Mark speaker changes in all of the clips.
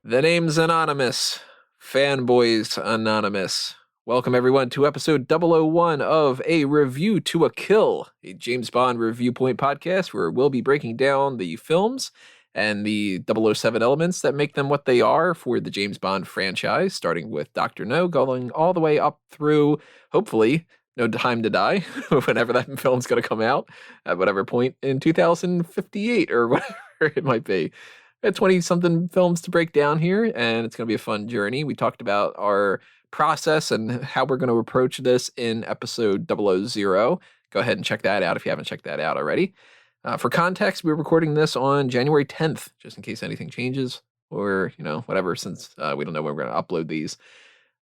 Speaker 1: The name's anonymous. Fanboys Anonymous. Welcome everyone to episode 001 of A Review to a Kill, a James Bond review point podcast where we'll be breaking down the films and the 007 elements that make them what they are for the James Bond franchise, starting with Dr. No, going all the way up through, hopefully, No Time to Die, whenever that film's going to come out, at whatever point in 2058 or whatever it might be. We had 20-something films to break down here, and it's going to be a fun journey. We talked about our process and how we're going to approach this in episode 000. Go ahead and check that out if you haven't checked that out already. For context, we're recording this on January 10th, just in case anything changes or, whatever, since we don't know when we're going to upload these.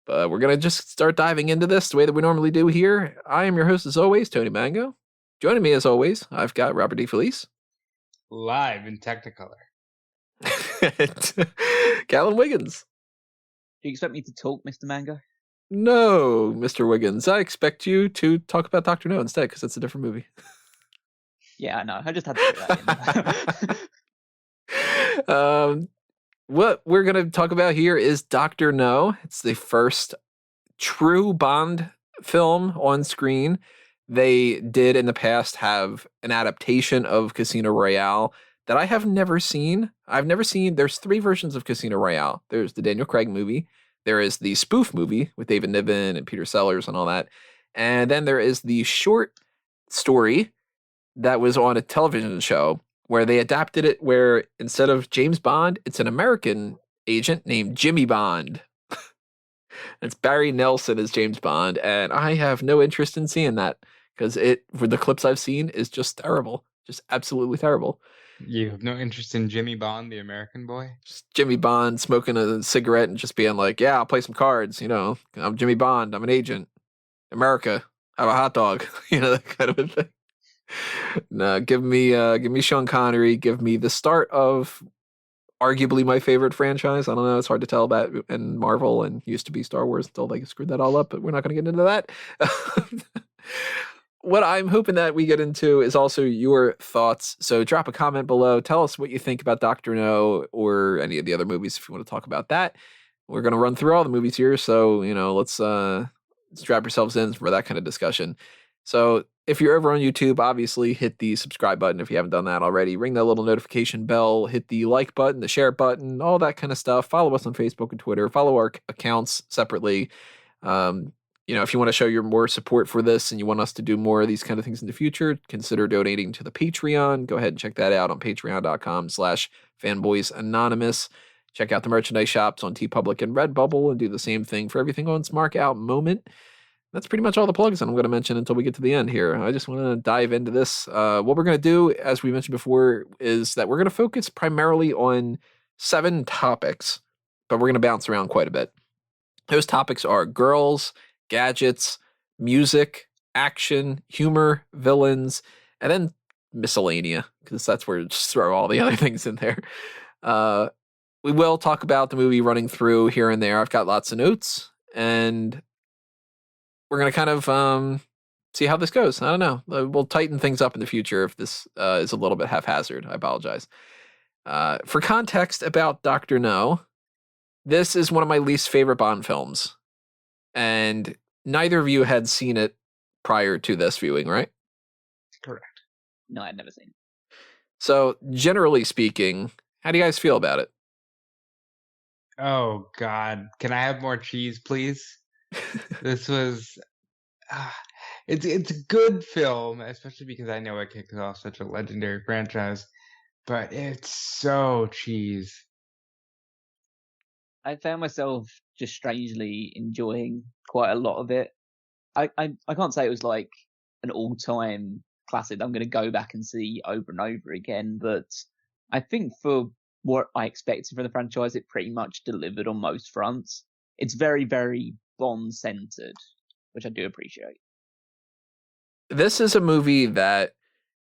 Speaker 1: But we're going to just start diving into this the way that we normally do here. I am your host, as always, Tony Mango. Joining me, as always, I've got Robert D. Felice.
Speaker 2: Live in Technicolor.
Speaker 1: Callan Wiggins.
Speaker 3: Do you expect me to talk, Mr. Mango?
Speaker 1: No, Mr. Wiggins. I expect you to talk about Dr. No instead, because it's a different movie.
Speaker 3: Yeah, I know. I just had to put that
Speaker 1: in. What we're going to talk about here is Dr. No. It's the first true Bond film on screen. They did in the past have an adaptation of Casino Royale that I have never seen. There's 3 versions of Casino Royale. There's the Daniel Craig movie. There is the spoof movie with David Niven and Peter Sellers and all that. And then there is the short story that was on a television show where they adapted it where instead of James Bond, it's an American agent named Jimmy Bond. It's Barry Nelson as James Bond. And I have no interest in seeing that because for the clips I've seen, is just terrible. Just absolutely terrible.
Speaker 2: You have no interest in Jimmy Bond, the American boy?
Speaker 1: Just Jimmy Bond smoking a cigarette and just being like, yeah, I'll play some cards. I'm Jimmy Bond. I'm an agent. America. Have a hot dog. That kind of a thing. No, give me Sean Connery. Give me the start of arguably my favorite franchise. I don't know. It's hard to tell that in Marvel and used to be Star Wars until they screwed that all up, but we're not going to get into that. What I'm hoping that we get into is also your thoughts. So drop a comment below. Tell us what you think about Dr. No or any of the other movies if you want to talk about that. We're going to run through all the movies here. So, let's strap yourselves in for that kind of discussion. So if you're over on YouTube, obviously hit the subscribe button if you haven't done that already. Ring that little notification bell, hit the like button, the share button, all that kind of stuff. Follow us on Facebook and Twitter. Follow our accounts separately. If you want to show your more support for this and you want us to do more of these kind of things in the future, consider donating to the Patreon. Go ahead and check that out on patreon.com/fanboysanonymous. Check out the merchandise shops on TeePublic and Redbubble and do the same thing for everything on Smart Out Moment. That's pretty much all the plugs that I'm going to mention until we get to the end here. I just want to dive into this. What we're going to do, as we mentioned before, is that we're going to focus primarily on 7 topics, but we're going to bounce around quite a bit. Those topics are girls, gadgets, music, action, humor, villains, and then miscellanea, because that's where we just throw all the other things in there. We will talk about the movie running through here and there. I've got lots of notes, and we're going to kind of see how this goes. I don't know. We'll tighten things up in the future if this is a little bit haphazard. I apologize. For context about Dr. No, this is one of my least favorite Bond films. And neither of you had seen it prior to this viewing, right?
Speaker 2: Correct.
Speaker 3: No, I'd never seen it.
Speaker 1: So, generally speaking, how do you guys feel about it?
Speaker 2: Oh, God. Can I have more cheese, please? This was... it's a good film, especially because I know it kicks off such a legendary franchise, but it's so cheese.
Speaker 3: I found myself just strangely enjoying quite a lot of it. I can't say it was like an all-time classic I'm going to go back and see over and over again, but I think for what I expected from the franchise, it pretty much delivered on most fronts. It's very, very Bond-centered, which I do appreciate.
Speaker 1: This is a movie that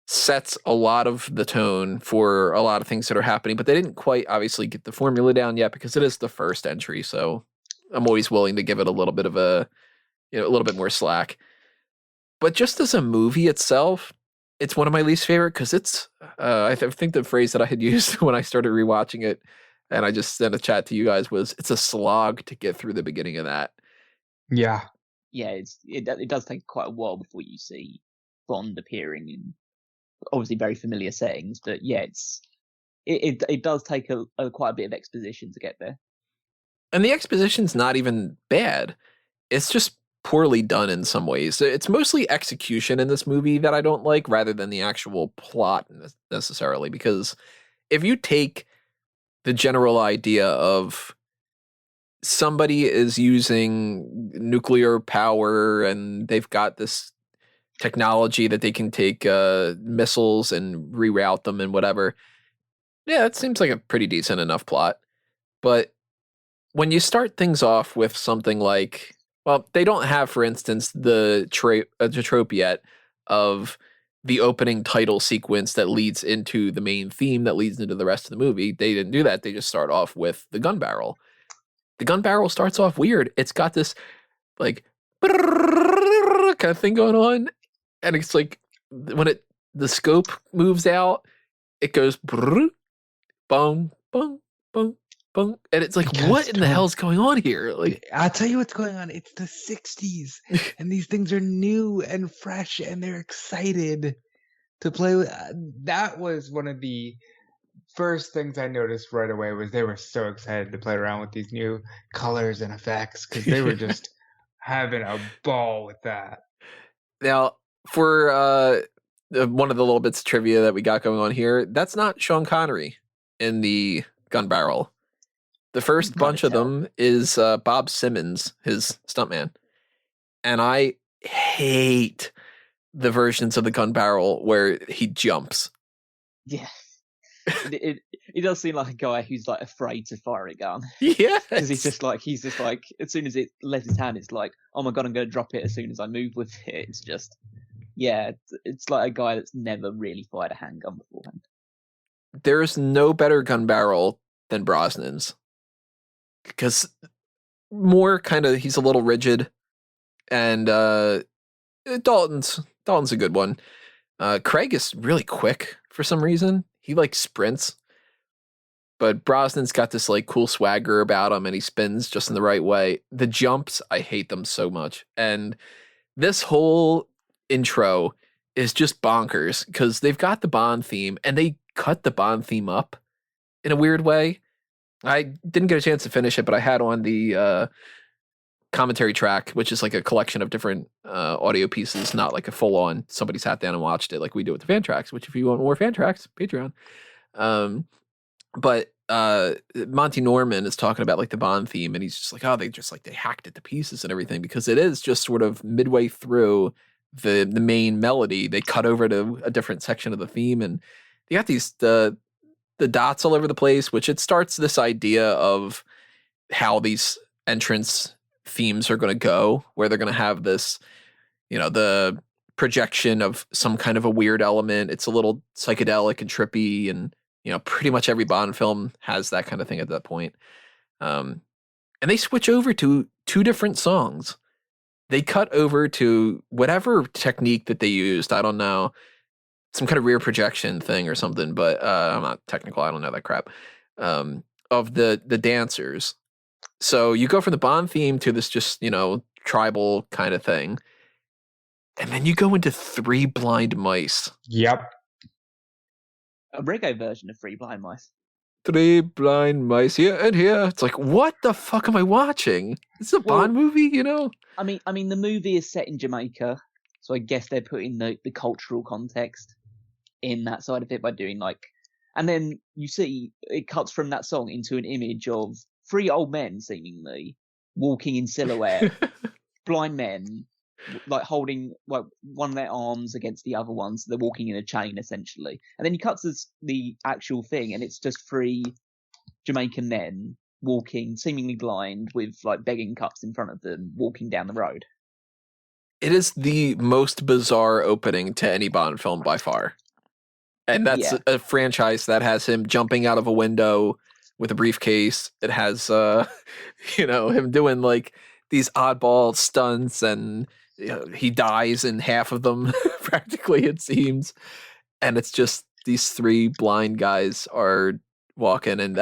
Speaker 1: sets a lot of the tone for a lot of things that are happening, but they didn't quite obviously get the formula down yet because it is the first entry. So I'm always willing to give it a little bit of a little bit more slack. But just as a movie itself, it's one of my least favorite because it's, I think the phrase that I had used when I started rewatching it and I just sent a chat to you guys, was it's a slog to get through the beginning of that.
Speaker 2: Yeah.
Speaker 3: Yeah, it does take quite a while before you see Bond appearing in obviously very familiar settings, but yeah, it does take quite a bit of exposition to get there.
Speaker 1: And the exposition's not even bad. It's just poorly done in some ways. It's mostly execution in this movie that I don't like, rather than the actual plot necessarily. Because if you take the general idea of somebody is using nuclear power and they've got this technology that they can take missiles and reroute them and whatever, yeah, it seems like a pretty decent enough plot. But when you start things off with something like, well, they don't have, for instance, the trope yet of the opening title sequence that leads into the main theme that leads into the rest of the movie. They didn't do that. They just start off with the gun barrel. The gun barrel starts off weird. It's got this like kind of thing going on, and it's like when the scope moves out, it goes boom, boom, boom, boom, and it's like, what in the hell's going on here? Like,
Speaker 2: I'll tell you what's going on. It's the 60s, and these things are new and fresh, and they're excited to play with. That was one of the first things I noticed right away, was they were so excited to play around with these new colors and effects, because they were just having a ball with that.
Speaker 1: Now, for one of the little bits of trivia that we got going on here, that's not Sean Connery in the gun barrel. The first bunch of them is Bob Simmons, his stuntman. And I hate the versions of the gun barrel where he jumps.
Speaker 3: Yeah. it does seem like a guy who's like afraid to fire a gun.
Speaker 1: Yeah.
Speaker 3: Because he's just like, as soon as it lets his hand, it's like, oh my God, I'm going to drop it as soon as I move with it. It's just, yeah, it's like a guy that's never really fired a handgun beforehand.
Speaker 1: There's no better gun barrel than Brosnan's. Because more kind of, he's a little rigid, and Dalton's a good one. Craig is really quick for some reason. He like sprints, but Brosnan's got this like cool swagger about him, and he spins just in the right way. The jumps, I hate them so much, and this whole intro is just bonkers because they've got the Bond theme and they cut the Bond theme up in a weird way. I didn't get a chance to finish it, but I had on the commentary track, which is like a collection of different audio pieces, not like a full-on somebody sat down and watched it like we do with the fan tracks, which if you want more fan tracks, Patreon. But Monty Norman is talking about like the Bond theme, and he's just like, oh, they hacked it to pieces and everything, because it is just sort of midway through the main melody, they cut over to a different section of the theme, and they got these the dots all over the place, which it starts this idea of how these entrance themes are going to go, where they're going to have this, the projection of some kind of a weird element. It's a little psychedelic and trippy, and pretty much every Bond film has that kind of thing at that point. And they switch over to two different songs. They cut over to whatever technique that they used. I don't know, some kind of rear projection thing or something, but I'm not technical. I don't know that crap. Of the dancers. So you go from the Bond theme to this just, tribal kind of thing. And then you go into Three Blind Mice.
Speaker 2: Yep.
Speaker 3: A reggae version of Three Blind Mice.
Speaker 1: Three blind mice here and here. It's like, what the fuck am I watching? It's a Bond movie,
Speaker 3: I mean, the movie is set in Jamaica, so I guess they're putting the cultural context in that side of it by doing and then you see it cuts from that song into an image of three old men seemingly walking in silhouette, blind men, like holding one of their arms against the other one, so they're walking in a chain essentially. And then you cut to the actual thing, and it's just three Jamaican men walking, seemingly blind, with like begging cups in front of them, walking down the road.
Speaker 1: It is the most bizarre opening to any Bond film by far. And that's a franchise that has him jumping out of a window with a briefcase. It has, him doing like these oddball stunts, and he dies in half of them, practically, it seems. And it's just these three blind guys are walking, and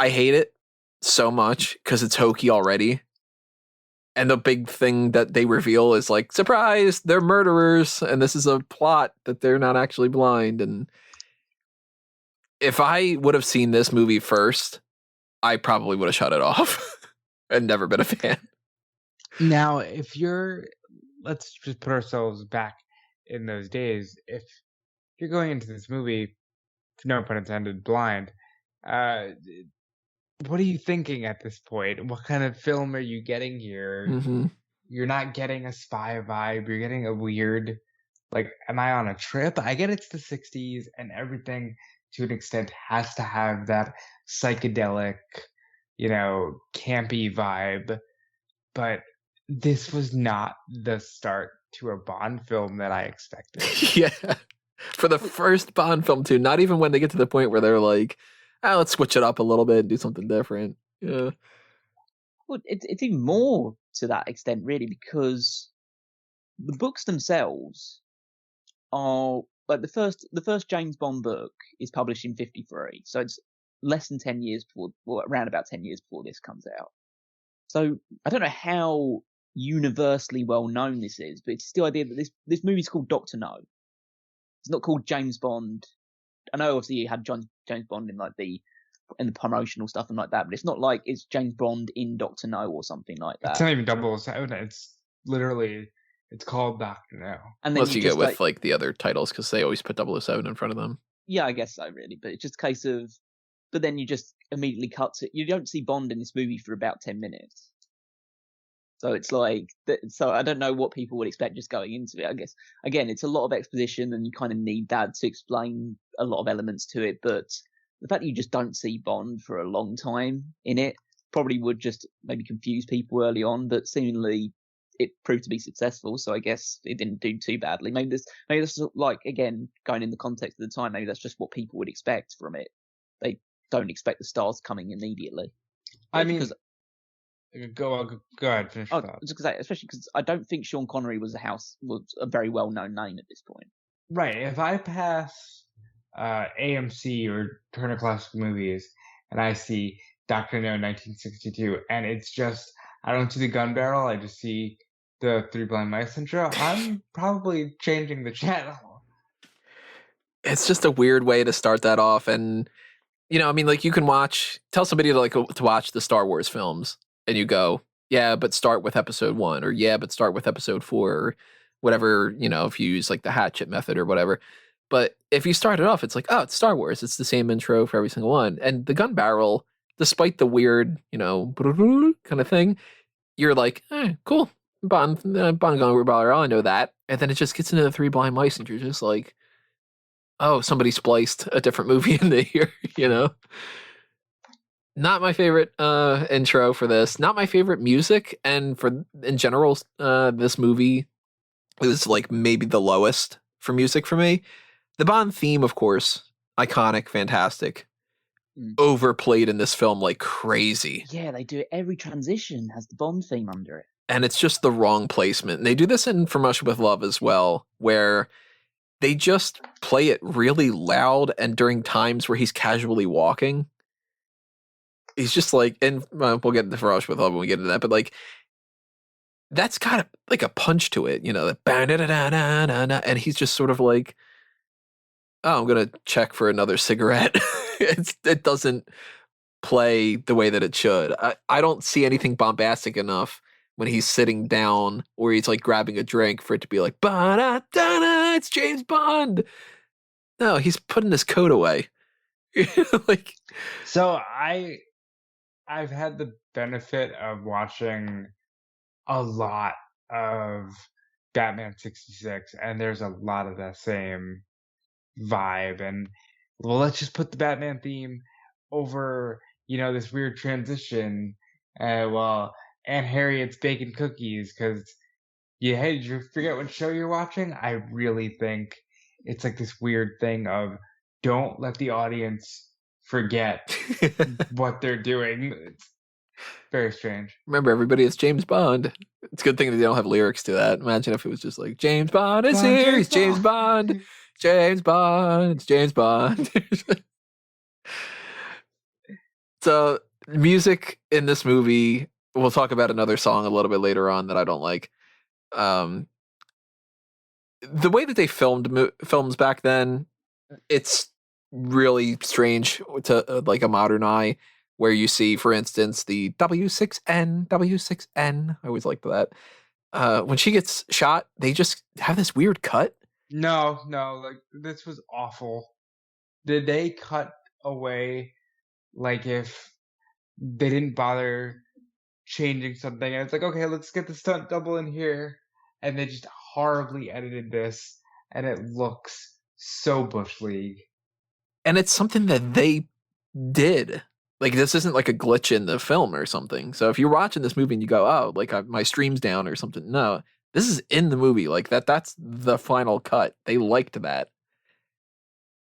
Speaker 1: I hate it so much because it's hokey already. And the big thing that they reveal is like, surprise, they're murderers, and this is a plot that they're not actually blind. And if I would have seen this movie first, I probably would have shut it off and never been a fan.
Speaker 2: Now, let's just put ourselves back in those days. If you're going into this movie, no pun intended, blind, what are you thinking at this point? What kind of film are you getting here?
Speaker 1: Mm-hmm.
Speaker 2: You're not getting a spy vibe. You're getting a weird, like, am I on a trip? I get it's the 60s and everything to an extent has to have that psychedelic, campy vibe. But this was not the start to a Bond film that I expected.
Speaker 1: Yeah. For the first Bond film, too. Not even when they get to the point where they're like, let's switch it up a little bit and do something different. Yeah.
Speaker 3: Well, it's even more to that extent, really, because the books themselves are like the first James Bond book is published in 1953, so it's less than 10 years before, well, around about 10 years before this comes out. So I don't know how universally well known this is, but it's still the idea that this movie's called Dr. No. It's not called James Bond. I know obviously you had James Bond in like the promotional stuff and like that, but it's not like it's James Bond in Dr. No or something like that.
Speaker 2: It's not even 007. It's literally, it's called Dr. No.
Speaker 1: And then unless you go with like the other titles, because they always put 007 in front of them.
Speaker 3: Yeah, I guess so, really. But it's just a case of, but then you just immediately cut to, you don't see Bond in this movie for about 10 minutes. So it's like, so I don't know what people would expect just going into it. I guess, again, it's a lot of exposition and you kind of need that to explain a lot of elements to it. But the fact that you just don't see Bond for a long time in it probably would just maybe confuse people early on, but seemingly it proved to be successful. So I guess it didn't do too badly. Maybe this like, again, going in the context of the time, maybe that's just what people would expect from it. They don't expect the stars coming immediately.
Speaker 2: I mean, go ahead, finish your thought.
Speaker 3: Just to say, especially because I don't think Sean Connery was a very well-known name at this point.
Speaker 2: Right. If I pass AMC or Turner Classic Movies and I see Dr. No 1962 and it's just, I don't see the gun barrel, I just see the Three Blind Mice intro, I'm probably changing the channel.
Speaker 1: It's just a weird way to start that off. And, I mean, like you can tell somebody to watch the Star Wars films. And you go, yeah, but start with episode 1, or yeah, but start with episode 4, or whatever, if you use like the hatchet method or whatever. But if you start it off, it's like, oh, it's Star Wars. It's the same intro for every single one. And the gun barrel, despite the weird, kind of thing, you're like, cool. Bond gun barrel, I know that. And then it just gets into the Three Blind Mice and you're just like, oh, somebody spliced a different movie into here, Not my favorite intro for this. Not my favorite music, and in general, this movie is like maybe the lowest for music for me. The Bond theme, of course, iconic, fantastic, overplayed in this film like crazy.
Speaker 3: Yeah, they do it. Every transition has the Bond theme under it,
Speaker 1: and it's just the wrong placement. And they do this in From Russia with Love as well, where they just play it really loud, and during times where he's casually walking. He's just like, and we'll get into Rush with Love when we get into that, but like, that's kind of like a punch to it, and he's just sort of like, oh, I'm going to check for another cigarette. It doesn't play the way that it should. I don't see anything bombastic enough when he's sitting down or he's like grabbing a drink for it to be like, ba-da-da-da, it's James Bond. No, he's putting his coat away. Like,
Speaker 2: so I've had the benefit of watching a lot of Batman 66, and there's a lot of that same vibe. And well, let's just put the Batman theme over, this weird transition. Well, Aunt Harriet's baking cookies because, hey, did you forget what show you're watching? I really think it's like this weird thing of don't let the audience forget what they're doing. It's very strange.
Speaker 1: Remember, everybody, it's James Bond. It's a good thing that they don't have lyrics to that. Imagine if it was just like, James Bond is here, he's James Bond. James Bond, it's James Bond. So music in this movie, we'll talk about another song a little bit later on that I don't like. Um, the way that they filmed films back then, it's really strange to like a modern eye, where you see, for instance, the W6N. I always liked that. When she gets shot, they just have this weird cut.
Speaker 2: No, like this was awful. Did they cut away like if they didn't bother changing something and it's like, okay, let's get the stunt double in here, and they just horribly edited this and it looks so Bush League.
Speaker 1: And it's something that they did. Like, this isn't like a glitch in the film or something. So if you're watching this movie and you go, oh, like my stream's down or something, no, this is in the movie. Like that's the final cut. They liked that.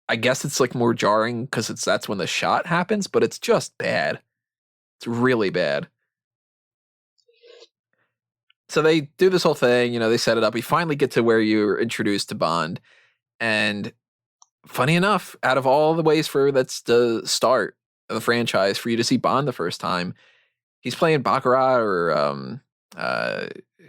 Speaker 1: I guess it's like more jarring because that's when the shot happens, but it's just bad. It's really bad. So they do this whole thing, they set it up. We finally get to where you're introduced to Bond. And funny enough, out of all the ways for that's the start of the franchise for you to see Bond the first time, he's playing Baccarat or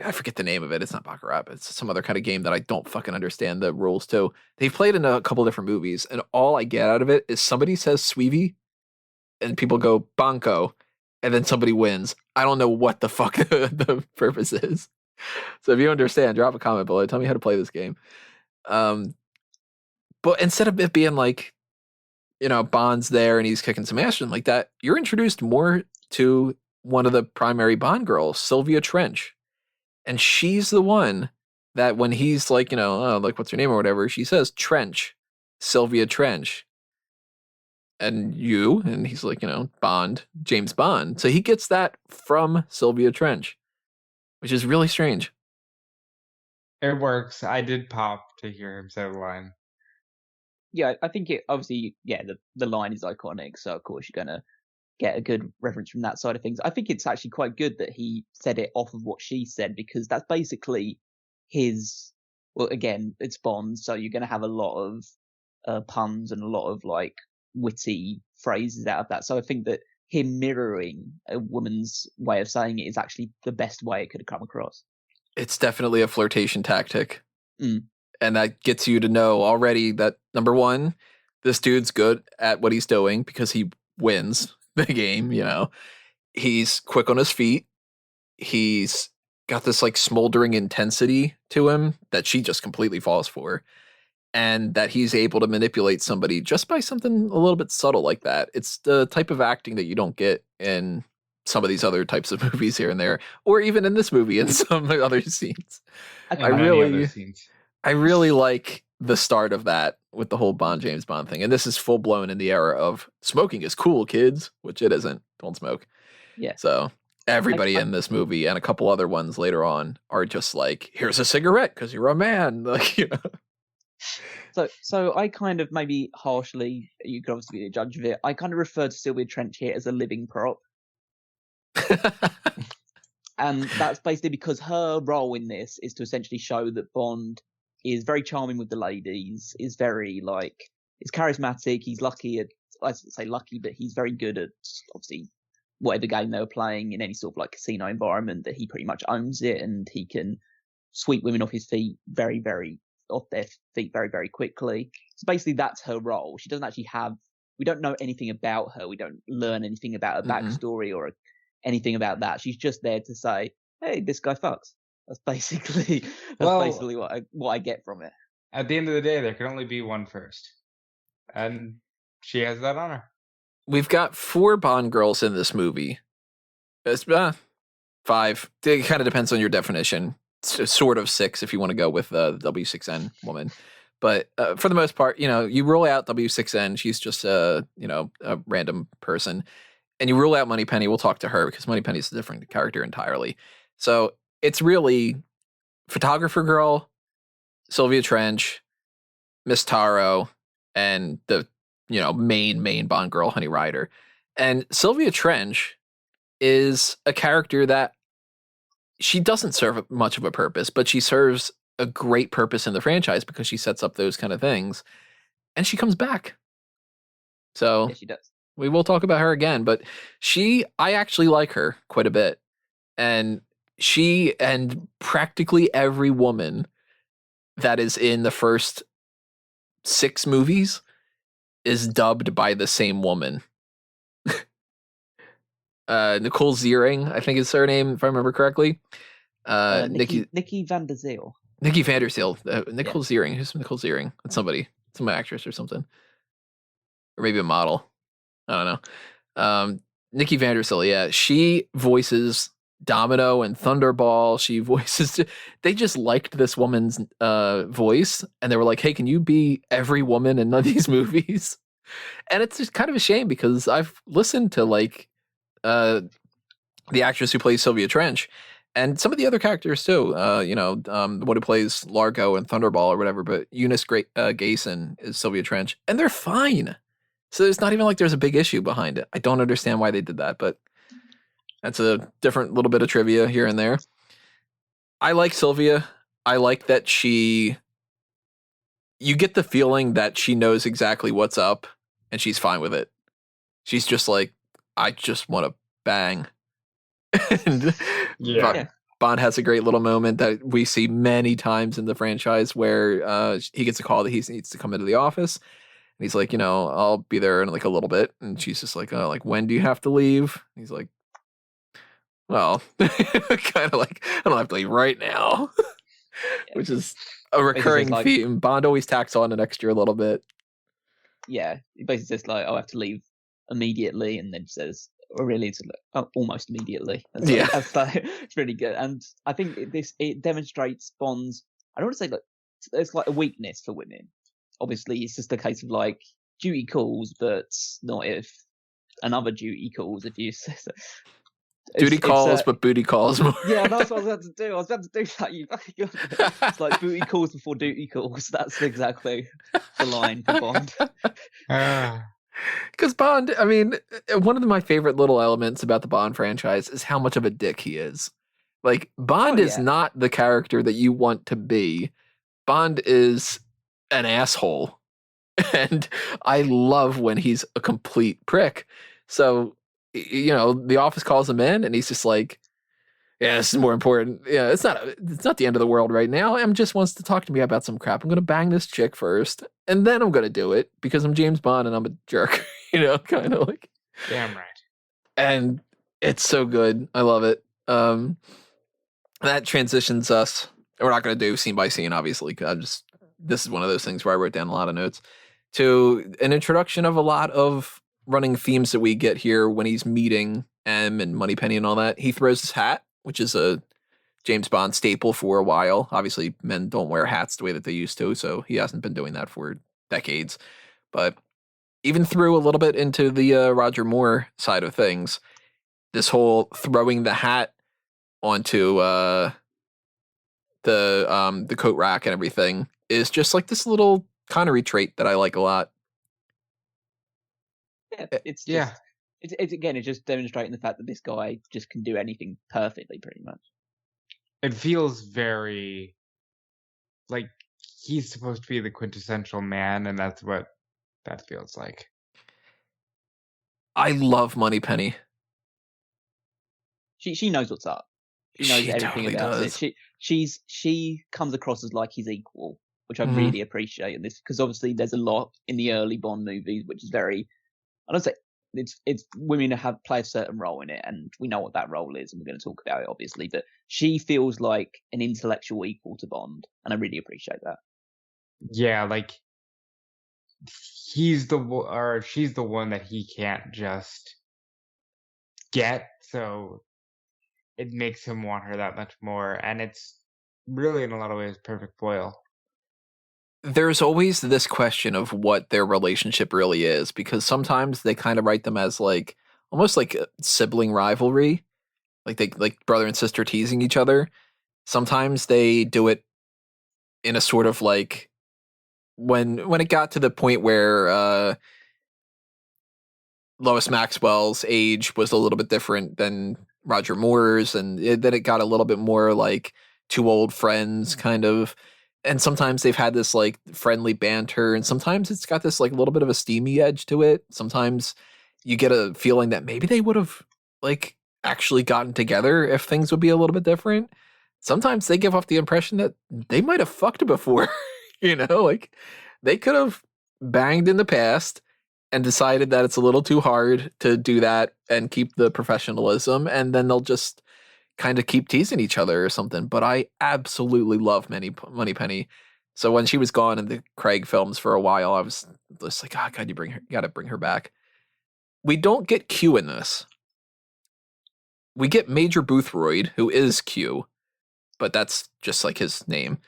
Speaker 1: I forget the name of it. It's not Baccarat, but it's some other kind of game that I don't fucking understand the rules to. They've played in a couple different movies, and all I get out of it is somebody says Sweevy, and people go Banco, and then somebody wins. I don't know what the fuck the purpose is. So if you understand, drop a comment below. Tell me how to play this game. But instead of it being like, Bond's there and he's kicking some ass and like that, you're introduced more to one of the primary Bond girls, Sylvia Trench. And she's the one that when he's like, oh, like, what's your name or whatever, she says Trench, Sylvia Trench. And he's like, Bond, James Bond. So he gets that from Sylvia Trench, which is really strange.
Speaker 2: It works. I did pop to hear him say the line.
Speaker 3: Yeah, I think it obviously, the line is iconic, so of course you're gonna get a good reference from that side of things. I think it's actually quite good that he said it off of what she said, because that's basically his. Well, again, it's Bond, so you're gonna have a lot of puns and a lot of like witty phrases out of that. So I think that him mirroring a woman's way of saying it is actually the best way it could have come across.
Speaker 1: It's definitely a flirtation tactic.
Speaker 3: Mm.
Speaker 1: And that gets you to know already that, number one, this dude's good at what he's doing because he wins the game, He's quick on his feet. He's got this like smoldering intensity to him that she just completely falls for. And that he's able to manipulate somebody just by something a little bit subtle like that. It's the type of acting that you don't get in some of these other types of movies here and there, or even in this movie in some other scenes. I really like the start of that with the whole James Bond thing. And this is full blown in the era of smoking is cool, kids, which it isn't. Don't smoke.
Speaker 3: Yeah.
Speaker 1: So everybody in this movie and a couple other ones later on are just like, here's a cigarette because you're a man. Like,
Speaker 3: So I kind of, maybe harshly, you could obviously be a judge of it, I kind of refer to Sylvia Trench here as a living prop. And that's basically because her role in this is to essentially show that Bond is very charming with the ladies, is very is charismatic. He's lucky at, I say lucky, but he's very good at obviously whatever game they were playing in any sort of like casino environment, that he pretty much owns it, and he can sweep women off their feet very, very quickly. So basically that's her role. She doesn't actually we don't know anything about her. We don't learn anything about her backstory or anything about that. She's just there to say, hey, this guy fucks. That's basically what I get from it.
Speaker 2: At the end of the day, there can only be one first. And she has that honor.
Speaker 1: We've got 4 Bond girls in this movie. It's 5. It kind of depends on your definition. It's sort of 6 if you want to go with the W6N woman. But for the most part, you rule out W6N. She's just a random person. And you rule out Moneypenny. We'll talk to her because Moneypenny's a different character entirely. So it's really photographer girl, Sylvia Trench, Miss Taro, and the main Bond girl, Honey Rider. And Sylvia Trench is a character that she doesn't serve much of a purpose, but she serves a great purpose in the franchise because she sets up those kind of things, and she comes back. So
Speaker 3: yeah, she does.
Speaker 1: We will talk about her again, but I actually like her quite a bit. And she and practically every woman that is in the first 6 movies is dubbed by the same woman. Nicole Ziering, I think is her name, if I remember correctly.
Speaker 3: Nikki Van Der Zeel.
Speaker 1: Nikki Van Der Zeel. Nicole Ziering. Who's Nicole Ziering? That's somebody. Some actress or something. Or maybe a model. I don't know. Nikki Van Der Zeel, yeah. She voices Domino and Thunderball. She voices... They just liked this woman's voice, and they were like, hey, can you be every woman in none of these movies? And it's just kind of a shame, because I've listened to, like, the actress who plays Sylvia Trench, and some of the other characters too. The one who plays Largo and Thunderball or whatever. But Eunice Gayson is Sylvia Trench, and they're fine. So it's not even like there's a big issue behind it. I don't understand why they did that, but that's a different little bit of trivia here and there. I like Sylvia. I like that you get the feeling that she knows exactly what's up, and she's fine with it. She's just like, I just want to bang. And Bond has a great little moment that we see many times in the franchise where he gets a call that he needs to come into the office. And he's like, I'll be there in like a little bit. And she's just like, when do you have to leave? And he's like, well, kind of like, I don't have to leave right now, which is a recurring theme. Bond always tacks on an extra little bit.
Speaker 3: Yeah, he basically says like, I have to leave immediately, and then says, or really, it's almost immediately. It's really good, and I think it demonstrates Bond's. I don't want to say like it's like a weakness for women. Obviously, it's just a case of like duty calls, but not if another duty calls. If you
Speaker 1: duty calls, but booty calls more.
Speaker 3: Yeah, that's what I was about to do. I was about to do that. It's like booty calls before duty calls. That's exactly the line for Bond.
Speaker 1: Because Bond, I mean, one of my favorite little elements about the Bond franchise is how much of a dick he is. Like, Bond is not the character that you want to be. Bond is an asshole. And I love when he's a complete prick. So, the office calls him in, and he's just like, yeah, this is more important. Yeah, it's not the end of the world right now. M just wants to talk to me about some crap. I'm going to bang this chick first, and then I'm going to do it because I'm James Bond and I'm a jerk, kind of like.
Speaker 2: Damn right.
Speaker 1: And it's so good. I love it. That transitions us. We're not going to do scene by scene, obviously. This is one of those things where I wrote down a lot of notes to an introduction of a lot of running themes that we get here when he's meeting M and Moneypenny and all that. He throws his hat, which is a James Bond staple for a while. Obviously, men don't wear hats the way that they used to, so he hasn't been doing that for decades. But even through a little bit into the Roger Moore side of things, this whole throwing the hat onto the coat rack and everything is just like this little Connery trait that I like a lot.
Speaker 3: Yeah, it's again, it's just demonstrating the fact that this guy just can do anything perfectly, pretty much.
Speaker 2: It feels very like he's supposed to be the quintessential man, and that's what that feels like.
Speaker 1: I love Moneypenny.
Speaker 3: She knows what's up. She knows everything
Speaker 1: totally
Speaker 3: about
Speaker 1: does.
Speaker 3: it. She comes across as like he's equal, which I really appreciate in this, because obviously there's a lot in the early Bond movies which is very, I don't say it's women play a certain role in it, and we know what that role is, and we're going to talk about it obviously. But she feels like an intellectual equal to Bond, and I really appreciate that.
Speaker 2: Yeah, like she's the one that he can't just get, so it makes him want her that much more, and it's really in a lot of ways perfect foil.
Speaker 1: There's always this question of what their relationship really is, because sometimes they kind of write them as like almost like a sibling rivalry, like brother and sister teasing each other. Sometimes they do it in a sort of like when it got to the point where Lois Maxwell's age was a little bit different than Roger Moore's, and then it got a little bit more like two old friends kind of. And sometimes they've had this like friendly banter, and sometimes it's got this like little bit of a steamy edge to it. Sometimes you get a feeling that maybe they would have like actually gotten together if things would be a little bit different. Sometimes they give off the impression that they might have fucked before, like they could have banged in the past and decided that it's a little too hard to do that and keep the professionalism, and then they'll just kind of keep teasing each other or something. But I absolutely love Moneypenny. So when she was gone in the Craig films for a while, I was just like, oh God, you gotta bring her back. We don't get Q in this. We get Major Boothroyd, who is Q, but that's just like his name.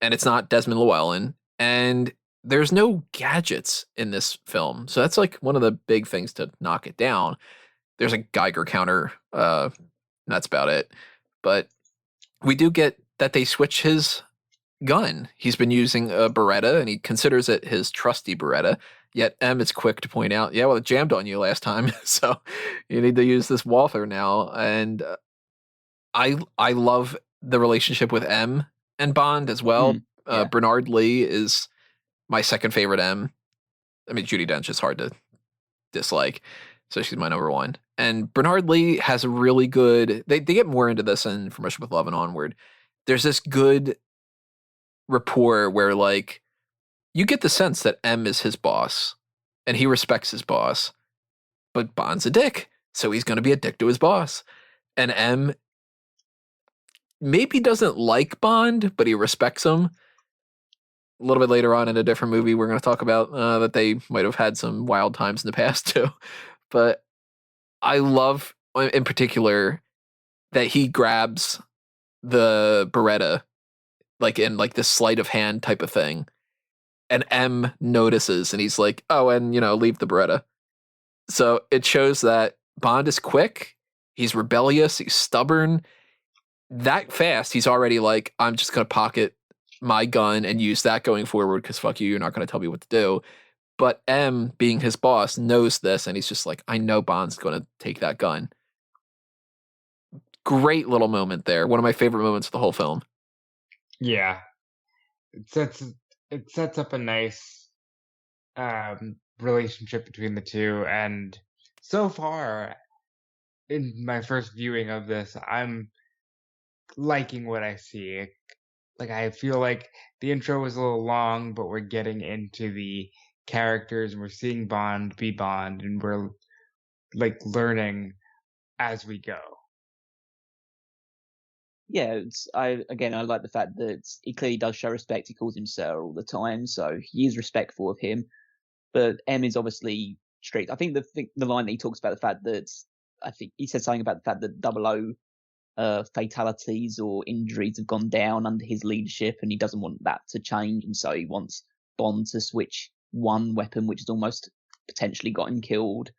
Speaker 1: And it's not Desmond Llewellyn. And there's no gadgets in this film. So that's like one of the big things to knock it down. There's a Geiger counter. That's about it. But we do get that they switch his gun. He's been using a Beretta, and he considers it his trusty Beretta. Yet M is quick to point out, yeah, well, it jammed on you last time, so you need to use this Walther now. And I love the relationship with M and Bond as well.
Speaker 3: Yeah.
Speaker 1: Bernard Lee is my second favorite M. I mean, Judi Dench is hard to dislike, so she's my number one. And Bernard Lee has a really good. They get more into this in From Russia with Love and onward. There's this good rapport where like you get the sense that M is his boss and he respects his boss, but Bond's a dick, so he's going to be a dick to his boss. And M maybe doesn't like Bond, but he respects him. A little bit later on in a different movie, we're going to talk about that they might have had some wild times in the past too. But I love, in particular, that he grabs the Beretta, like in like this sleight of hand type of thing, and M notices, and he's like, "Oh, and leave the Beretta." So it shows that Bond is quick, he's rebellious, he's stubborn. That fast, he's already like, "I'm just gonna pocket my gun and use that going forward because fuck you, you're not gonna tell me what to do." But M, being his boss, knows this, and he's just like, "I know Bond's gonna take that gun." Great little moment there. One of my favorite moments of the whole film.
Speaker 2: Yeah, it sets up a nice relationship between the two, and so far in my first viewing of this, I'm liking what I see. Like, I feel like the intro was a little long, but we're getting into the characters and we're seeing Bond be Bond, and we're like learning as we go.
Speaker 3: Yeah, I like the fact that he clearly does show respect. He calls him sir all the time, so he is respectful of him. But M is obviously strict. I think the line that he talks about the fact that I think he said something about the fact that 00 fatalities or injuries have gone down under his leadership, and he doesn't want that to change, and so he wants Bond to switch one weapon, which has almost potentially got him killed,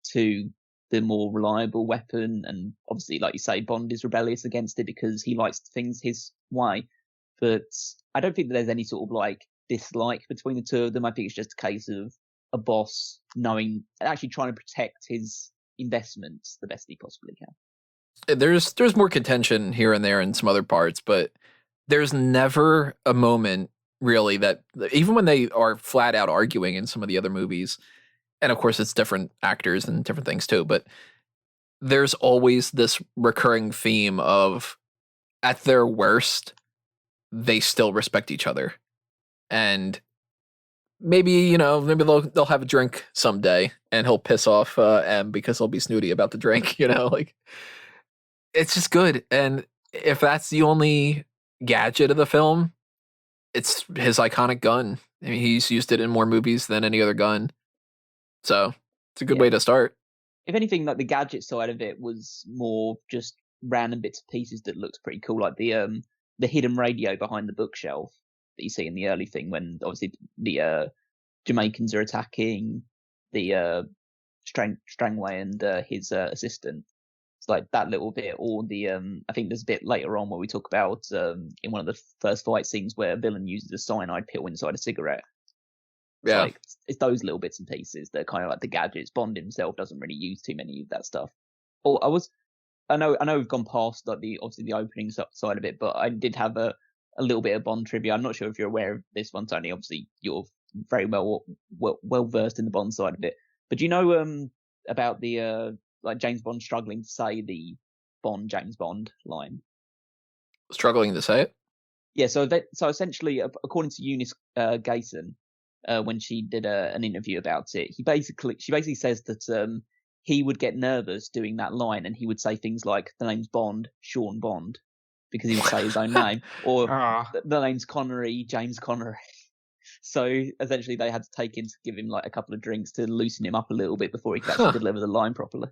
Speaker 3: to the more reliable weapon. And obviously, like you say, Bond is rebellious against it because he likes things his way. But I don't think that there's any sort of like dislike between the two of them. I think it's just a case of a boss knowing and actually trying to protect his investments the best he possibly can.
Speaker 1: There's more contention here and there in some other parts, but there's never a moment really that, even when they are flat out arguing in some of the other movies, and of course it's different actors and different things too, but there's always this recurring theme of, at their worst, they still respect each other. And maybe they'll have a drink someday and he'll piss off M because he'll be snooty about the drink, like it's just good. And if that's the only gadget of the film, it's his iconic gun. I mean, he's used it in more movies than any other gun. So it's a good way to start.
Speaker 3: If anything, like the gadget side of it was more just random bits and pieces that looked pretty cool, like the hidden radio behind the bookshelf that you see in the early thing when obviously the Jamaicans are attacking the Strangway and his assistant. It's like that little bit, or the I think there's a bit later on where we talk about in one of the first fight scenes where a villain uses a cyanide pill inside a cigarette.
Speaker 1: Yeah,
Speaker 3: it's those little bits and pieces that are kind of like the gadgets. Bond himself doesn't really use too many of that stuff. Or I know we've gone past like the opening side of it, but I did have a little bit of Bond trivia. I'm not sure if you're aware of this one, Tony. Obviously, you're very well versed in the Bond side of it. But do you know about the like James Bond struggling to say the James Bond line.
Speaker 1: Struggling to say it.
Speaker 3: Yeah, so essentially, according to Eunice Gayson, when she did an interview about it, she basically says that he would get nervous doing that line, and he would say things like, "The name's Bond, Sean Bond," because he would say his own name, or "The name's Connery, James Connery." So essentially, they had to take him to give him like a couple of drinks to loosen him up a little bit before he could actually deliver the line properly.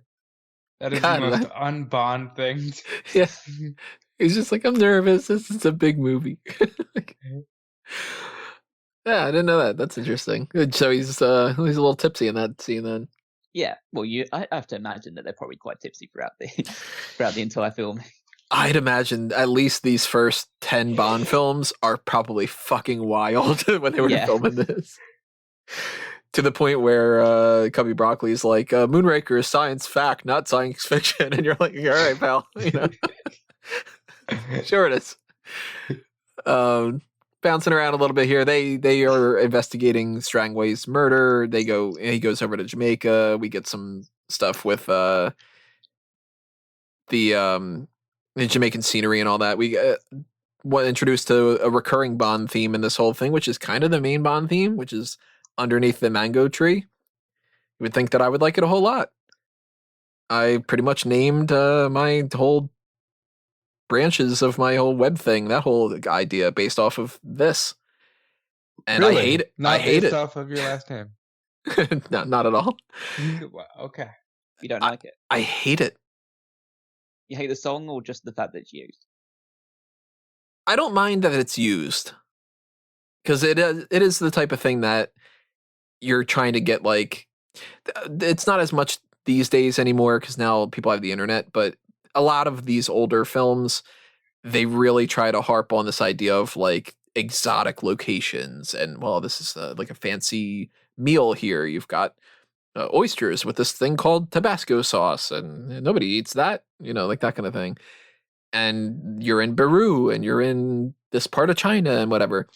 Speaker 2: That is the most un-Bond thing.
Speaker 1: Yeah. He's just like, I'm nervous. This is a big movie. Yeah, I didn't know that. That's interesting. So he's a little tipsy in that scene then.
Speaker 3: Yeah, well, I have to imagine that they're probably quite tipsy throughout the entire film.
Speaker 1: I'd imagine at least these first 10 Bond films are probably fucking wild when they were filming this. To the point where Cubby Broccoli's like, Moonraker is science fact, not science fiction. And you're like, all right, pal. You know? Sure it is. Bouncing around a little bit here. They are investigating Strangway's murder. He goes over to Jamaica. We get some stuff with the Jamaican scenery and all that. We introduced to a recurring Bond theme in this whole thing, which is kind of the main Bond theme, which is Underneath the Mango Tree. You would think that I would like it a whole lot. I pretty much named my whole branches of my whole web thing, that whole idea based off of this. And really? I hate it.
Speaker 2: Not
Speaker 1: I hate
Speaker 2: based
Speaker 1: it.
Speaker 2: Off of your last name.
Speaker 1: No, not at all.
Speaker 2: Okay.
Speaker 3: You don't like it?
Speaker 1: I hate it.
Speaker 3: You hate the song or just the fact that it's used?
Speaker 1: I don't mind that it's used. Because it is the type of thing that you're trying to get, like, it's not as much these days anymore because now people have the internet, but a lot of these older films, they really try to harp on this idea of like exotic locations and, well, this is like a fancy meal here. You've got oysters with this thing called Tabasco sauce and nobody eats that, you know, like that kind of thing. And you're in Peru and you're in this part of China and whatever.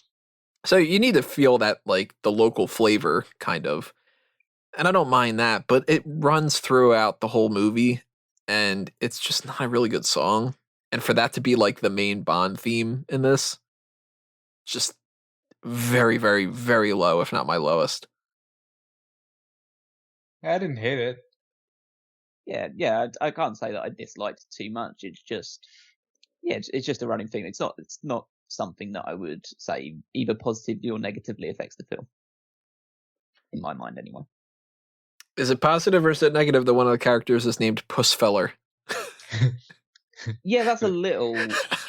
Speaker 1: So you need to feel that, like, the local flavor kind of. And I don't mind that, but it runs throughout the whole movie. And it's just not a really good song. And for that to be like the main Bond theme in this, just very, very, very low, if not my lowest.
Speaker 2: I didn't hate it.
Speaker 3: Yeah, I can't say that I disliked it too much. It's just, it's just a running thing. It's not something that I would say either positively or negatively affects the film. In my mind, anyway.
Speaker 1: Is it positive or is it negative that one of the characters is named Pussfeller?
Speaker 3: Yeah, that's a little...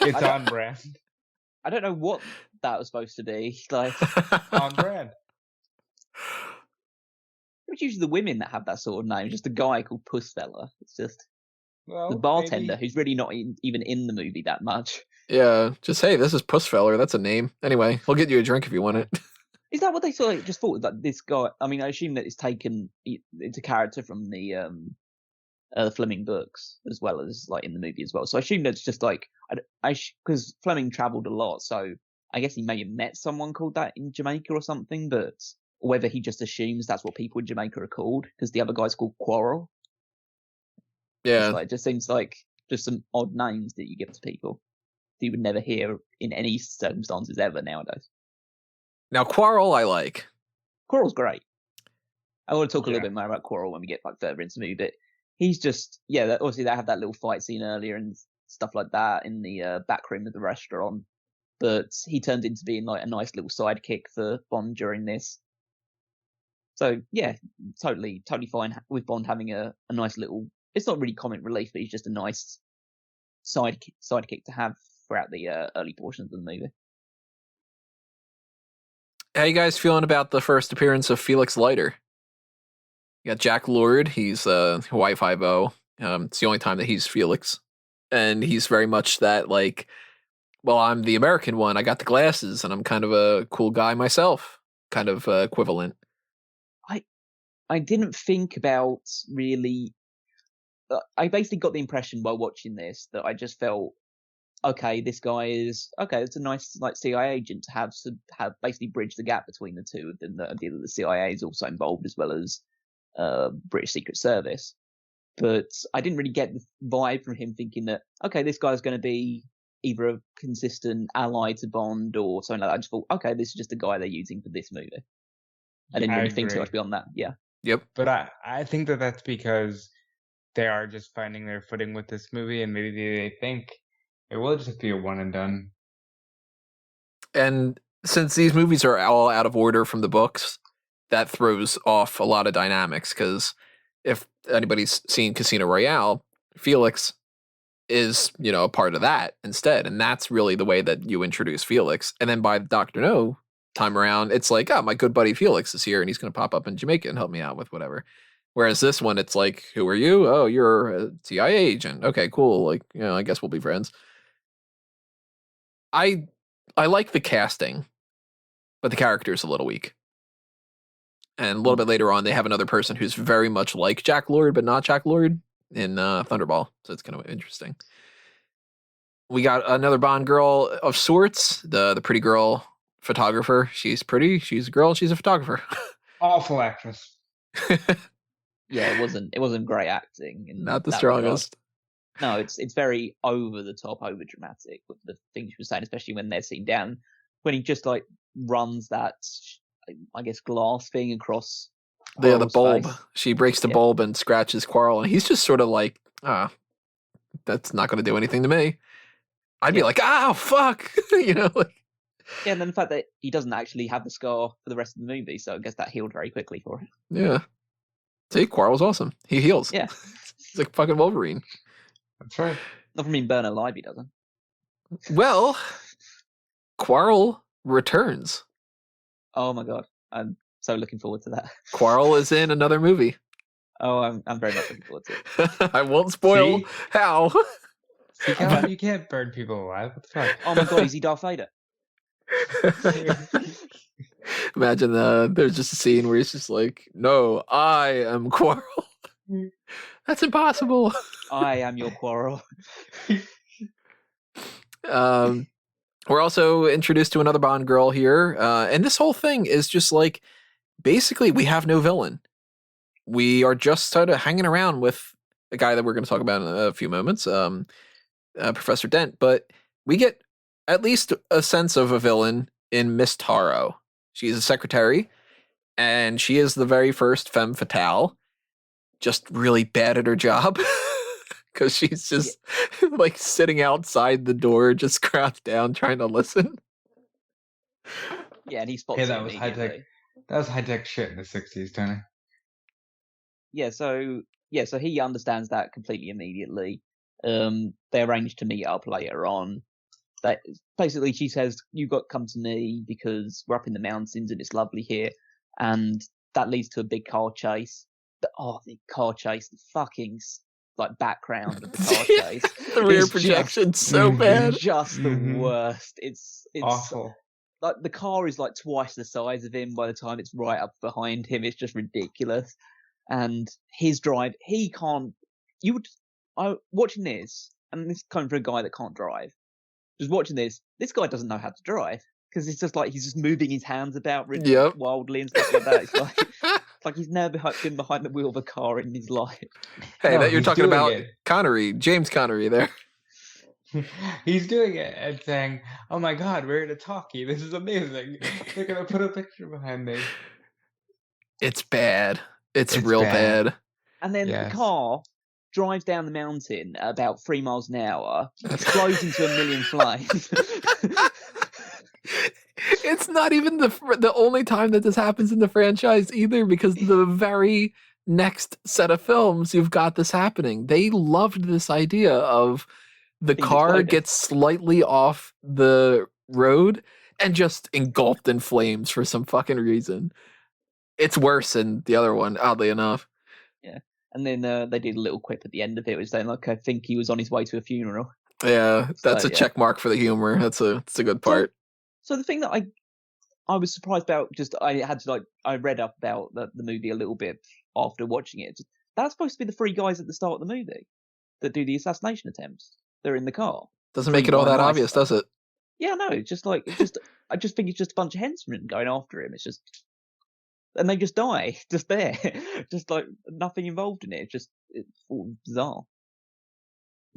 Speaker 2: It's on brand.
Speaker 3: I don't know what that was supposed to be. Like
Speaker 2: on brand.
Speaker 3: It's usually the women that have that sort of name. Just a guy called Pussfeller. It's just the bartender who's really not even in the movie that much.
Speaker 1: Yeah, just, hey, this is Pussfeller. That's a name. Anyway, we'll get you a drink if you want it.
Speaker 3: Is that what they sort of just thought? That this guy? I mean, I assume that it's a character from the Fleming books as well as like in the movie as well. So I assume that's just like because Fleming travelled a lot, so I guess he may have met someone called that in Jamaica or something. But whether he just assumes that's what people in Jamaica are called because the other guy's called Quarrel.
Speaker 1: Yeah,
Speaker 3: it just seems like just some odd names that you give to people that you would never hear in any circumstances ever nowadays.
Speaker 1: Now, Quarrel, I like.
Speaker 3: Quarrel's great. I want to talk a little bit more about Quarrel when we get like further into the movie, but he's just, obviously they have that little fight scene earlier and stuff like that in the back room of the restaurant, but he turned into being like a nice little sidekick for Bond during this. So yeah, totally fine with Bond having a nice little, it's not really comic relief, but he's just a nice sidekick to have throughout the early portions of the movie.
Speaker 1: How you guys feeling about the first appearance of Felix Leiter? You got Jack Lord. He's Hawaii Five-0. It's the only time that he's Felix. And he's very much that, like, well, I'm the American one. I got the glasses, and I'm kind of a cool guy myself. Kind of equivalent.
Speaker 3: I didn't think about really... I basically got the impression while watching this that I just felt, okay, this guy is it's a nice like CIA agent to have basically bridge the gap between the two of them. The idea that the CIA is also involved as well as British Secret Service. But I didn't really get the vibe from him thinking that, okay, this guy's going to be either a consistent ally to Bond or something like that. I just thought, okay, this is just a guy they're using for this movie. I didn't really think too much beyond that. Yeah.
Speaker 1: Yep.
Speaker 2: But I think that that's because they are just finding their footing with this movie, and maybe they think it will just be a one and done.
Speaker 1: And since these movies are all out of order from the books, that throws off a lot of dynamics, because if anybody's seen Casino Royale, Felix is, a part of that instead. And that's really the way that you introduce Felix. And then by Dr. No time around, it's like, oh, my good buddy Felix is here and he's going to pop up in Jamaica and help me out with whatever. Whereas this one, it's like, who are you? Oh, you're a CIA agent. Okay, cool. Like, I guess we'll be friends. I like the casting, but the character is a little weak. And a little bit later on, they have another person who's very much like Jack Lord, but not Jack Lord in Thunderball. So it's kind of interesting. We got another Bond girl of sorts, the pretty girl photographer. She's pretty. She's a girl. She's a photographer.
Speaker 2: Awful actress.
Speaker 3: Yeah, it wasn't great acting.
Speaker 1: Not the strongest.
Speaker 3: No, it's very over the top, over dramatic with the things she was saying, especially when they're seen down, when he just like runs that, I guess, glass thing across
Speaker 1: the bulb.
Speaker 3: face.
Speaker 1: She breaks the bulb and scratches Quarrel, and he's just sort of like, that's not going to do anything to me. I'd be like, oh, fuck. Like.
Speaker 3: Yeah, and then the fact that he doesn't actually have the scar for the rest of the movie, so I guess that healed very quickly for him.
Speaker 1: Yeah. See, Quarrel's awesome. He heals.
Speaker 3: Yeah.
Speaker 1: He's like fucking Wolverine.
Speaker 2: That's right.
Speaker 3: Not from being burned alive, he doesn't.
Speaker 1: Well, Quarrel returns.
Speaker 3: Oh my god. I'm so looking forward to that.
Speaker 1: Quarrel is in another movie.
Speaker 3: Oh, I'm very much looking forward to it.
Speaker 1: I won't spoil how.
Speaker 2: See, you can't burn people alive. What the fuck?
Speaker 3: Oh my god, is he Darth Vader?
Speaker 1: Imagine there's just a scene where he's just like, no, I am Quarrel. That's impossible.
Speaker 3: I am your Quarrel.
Speaker 1: We're also introduced to another Bond girl here. And this whole thing is just like, basically, we have no villain. We are just sort of hanging around with a guy that we're going to talk about in a few moments, Professor Dent. But we get at least a sense of a villain in Miss Taro. She's a secretary, and she is the very first femme fatale, just really bad at her job. Because she's just like sitting outside the door, just crouched down, trying to listen.
Speaker 3: Yeah, and he spots
Speaker 2: that was high tech. That was high tech shit in the 60s, Tony.
Speaker 3: Yeah, so he understands that completely immediately. They arrange to meet up later on. That basically, she says, "You got to come to me because we're up in the mountains and it's lovely here," and that leads to a big car chase. The car chase, the fucking background of the car chase.
Speaker 1: The rear projection's so bad.
Speaker 3: Just the worst. It's
Speaker 2: awful.
Speaker 3: Like the car is like twice the size of him by the time it's right up behind him. It's just ridiculous. And his drive, he can't. Watching this, and this is coming from a guy that can't drive. Just watching this guy doesn't know how to drive because it's just like he's just moving his hands about wildly and stuff like that. It's like he's never been behind the wheel of a car in his life.
Speaker 1: Hey, that you're talking about Connery, James Connery there.
Speaker 2: He's doing it and saying, "Oh my God, we're in a talkie. This is amazing. They're gonna put a picture behind me."
Speaker 1: It's bad. It's real bad.
Speaker 3: And then the car drives down the mountain at about 3 miles an hour, explodes into a million flames.
Speaker 1: It's not even the only time that this happens in the franchise either, because the very next set of films you've got this happening. They loved this idea of the car gets slightly off the road and just engulfed in flames for some fucking reason. It's worse than the other one, oddly enough.
Speaker 3: Yeah. And then they did a little quip at the end of it, which saying like, I think he was on his way to a funeral.
Speaker 1: Yeah, that's a check mark for the humor. That's a good part.
Speaker 3: So the thing that I was surprised about, I read up about the movie a little bit after watching it. That's supposed to be the three guys at the start of the movie that do the assassination attempts. They're in the car.
Speaker 1: Doesn't make it all that obvious, does it?
Speaker 3: Yeah, no. I just think it's just a bunch of henchmen going after him. It's just and they just die, just there, just like nothing involved in it. It's all bizarre.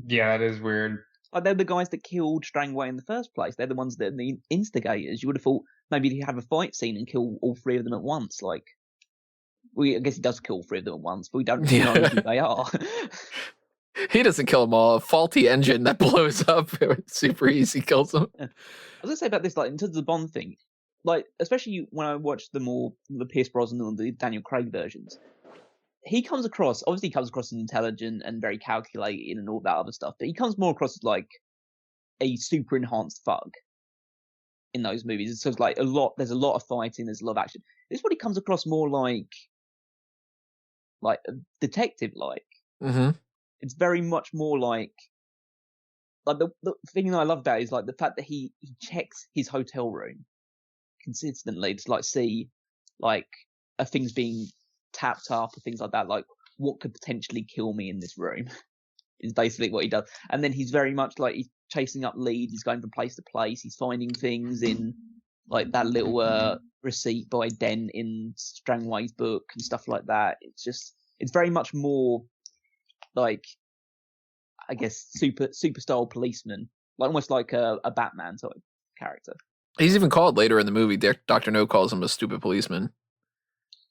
Speaker 2: Yeah, that is weird.
Speaker 3: Like they're the guys that killed Strangway in the first place. They're the ones that are the instigators. You would have thought maybe he'd have a fight scene and kill all three of them at once. Like, I guess he does kill all three of them at once, but we don't know who they are.
Speaker 1: He doesn't kill them all. A faulty engine that blows up super easy kills them.
Speaker 3: I was gonna say about this, like in terms of the Bond thing, like especially when I watched the Pierce Brosnan and the Daniel Craig versions, he comes across as intelligent and very calculated and all that other stuff, but he comes more across as like a super enhanced thug in those movies. So it's like there's a lot of fighting, there's a lot of action. This one he comes across more like a detective like.
Speaker 1: Mm-hmm.
Speaker 3: It's very much more like the thing that I love about it is like the fact that he checks his hotel room consistently to like see like things being tapped up or things like that, like what could potentially kill me in this room is basically what he does. And then he's very much like he's chasing up leads, he's going from place to place, he's finding things in like that little receipt by Den in Strangway's book and stuff like that. It's very much more like, I guess, super style policeman, like almost like a Batman type character.
Speaker 1: He's even called later in the movie. Dr. No calls him a stupid policeman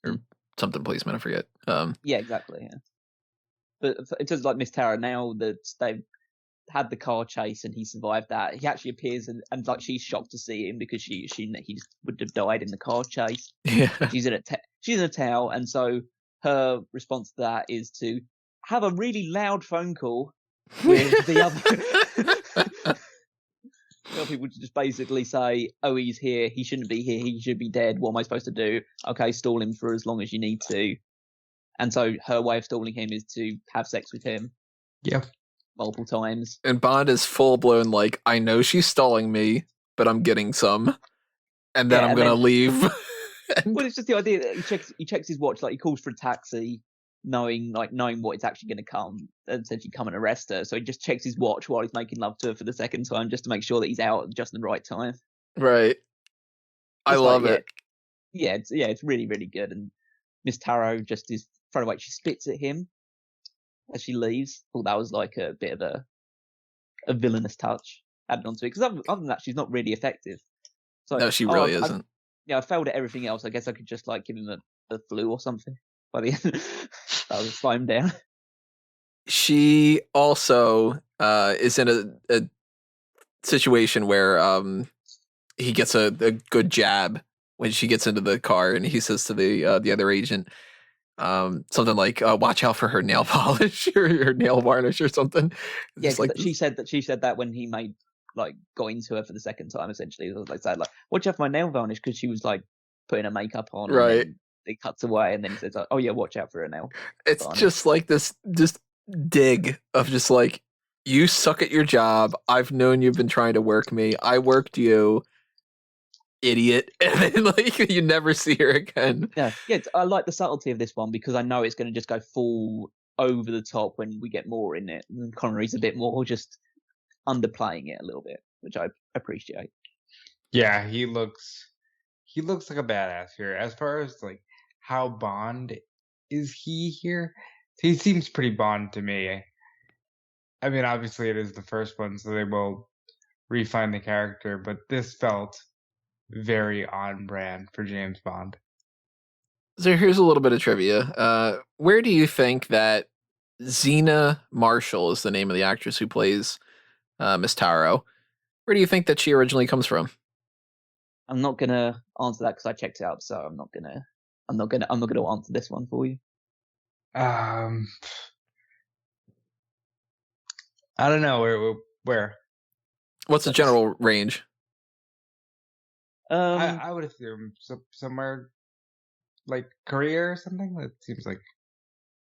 Speaker 1: or something policeman. I forget.
Speaker 3: Yeah, exactly. Yeah. But in terms of like Miss Tara, now that they've had the car chase and he survived that, he actually appears and like she's shocked to see him because he just would have died in the car chase.
Speaker 1: Yeah,
Speaker 3: she's in a towel, and so her response to that is to have a really loud phone call with the other people to just basically say, "Oh, he's here. He shouldn't be here. He should be dead. What am I supposed to do? Okay, stall him for as long as you need to." And so her way of stalling him is to have sex with him.
Speaker 2: Yeah.
Speaker 3: Multiple times.
Speaker 1: And Bond is full blown like, I know she's stalling me, but I'm getting some, and then I'm gonna leave.
Speaker 3: Well, it's just the idea that he checks his watch, like he calls for a taxi, knowing what is actually going to come and essentially come and arrest her. So he just checks his watch while he's making love to her for the second time, just to make sure that he's out at just the right time.
Speaker 1: Right. I love it.
Speaker 3: Yeah, it's really, really good. And Miss Taro just is thrown away. She spits at him as she leaves. Thought that was like a bit of a villainous touch added onto it. Because other than that, she's not really effective. So,
Speaker 1: no, she really isn't.
Speaker 3: I failed at everything else. I guess I could just like give him a flu or something by the end. That was slow him down.
Speaker 1: She also is in a situation where he gets a good jab when she gets into the car, and he says to the other agent something like, "Watch out for her nail polish or her nail varnish or something."
Speaker 3: Yeah, like, she said that when he got into her for the second time. Essentially, like said, like, "Watch out for my nail varnish," because she was like putting her makeup on,
Speaker 1: right?
Speaker 3: And it cuts away, and then he says, "Oh yeah, watch out for her nail."
Speaker 1: It's just like this, just dig of just like, you suck at your job. I've known you've been trying to work me. I worked you, idiot. And then like you never see her again.
Speaker 3: Yeah. I like the subtlety of this one because I know it's going to just go full over the top when we get more in it. And Connery's a bit more just underplaying it a little bit, which I appreciate.
Speaker 2: Yeah, he looks like a badass here. As far as like how Bond is he here, he seems pretty Bond to me. I mean, obviously it is the first one, so they will refine the character, but this felt very on brand for James Bond.
Speaker 1: So here's a little bit of trivia. Where do you think that Zena Marshall is the name of the actress who plays Miss Taro? Where do you think that she originally comes from?
Speaker 3: I'm not gonna answer that because I checked it out, so I'm not gonna answer this one for you.
Speaker 2: I don't know where.
Speaker 1: What's the general range?
Speaker 2: I would assume somewhere like Korea or something. That seems like.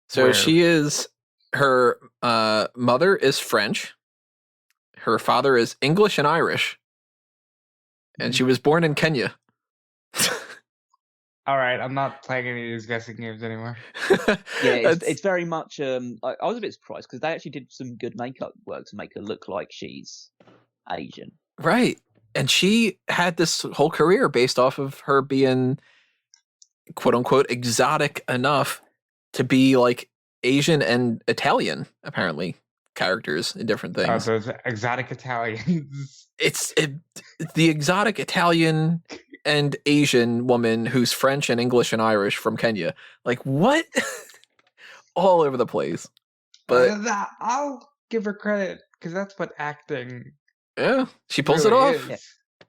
Speaker 1: So where? She is. Her mother is French. Her father is English and Irish, and she was born in Kenya.
Speaker 2: All right, I'm not playing any of these guessing games anymore.
Speaker 3: Yeah, it's very much. I was a bit surprised because they actually did some good makeup work to make her look like she's Asian.
Speaker 1: Right, and she had this whole career based off of her being quote unquote exotic enough to be like Asian and Italian, apparently, characters in different things.
Speaker 2: Those exotic Italians.
Speaker 1: It's the exotic Italian and Asian woman who's French and English and Irish from Kenya. Like, what? All over the place. But
Speaker 2: I'll give her credit because that's what acting.
Speaker 1: Yeah, she pulls
Speaker 2: really
Speaker 1: it off.
Speaker 2: is.
Speaker 3: Yeah.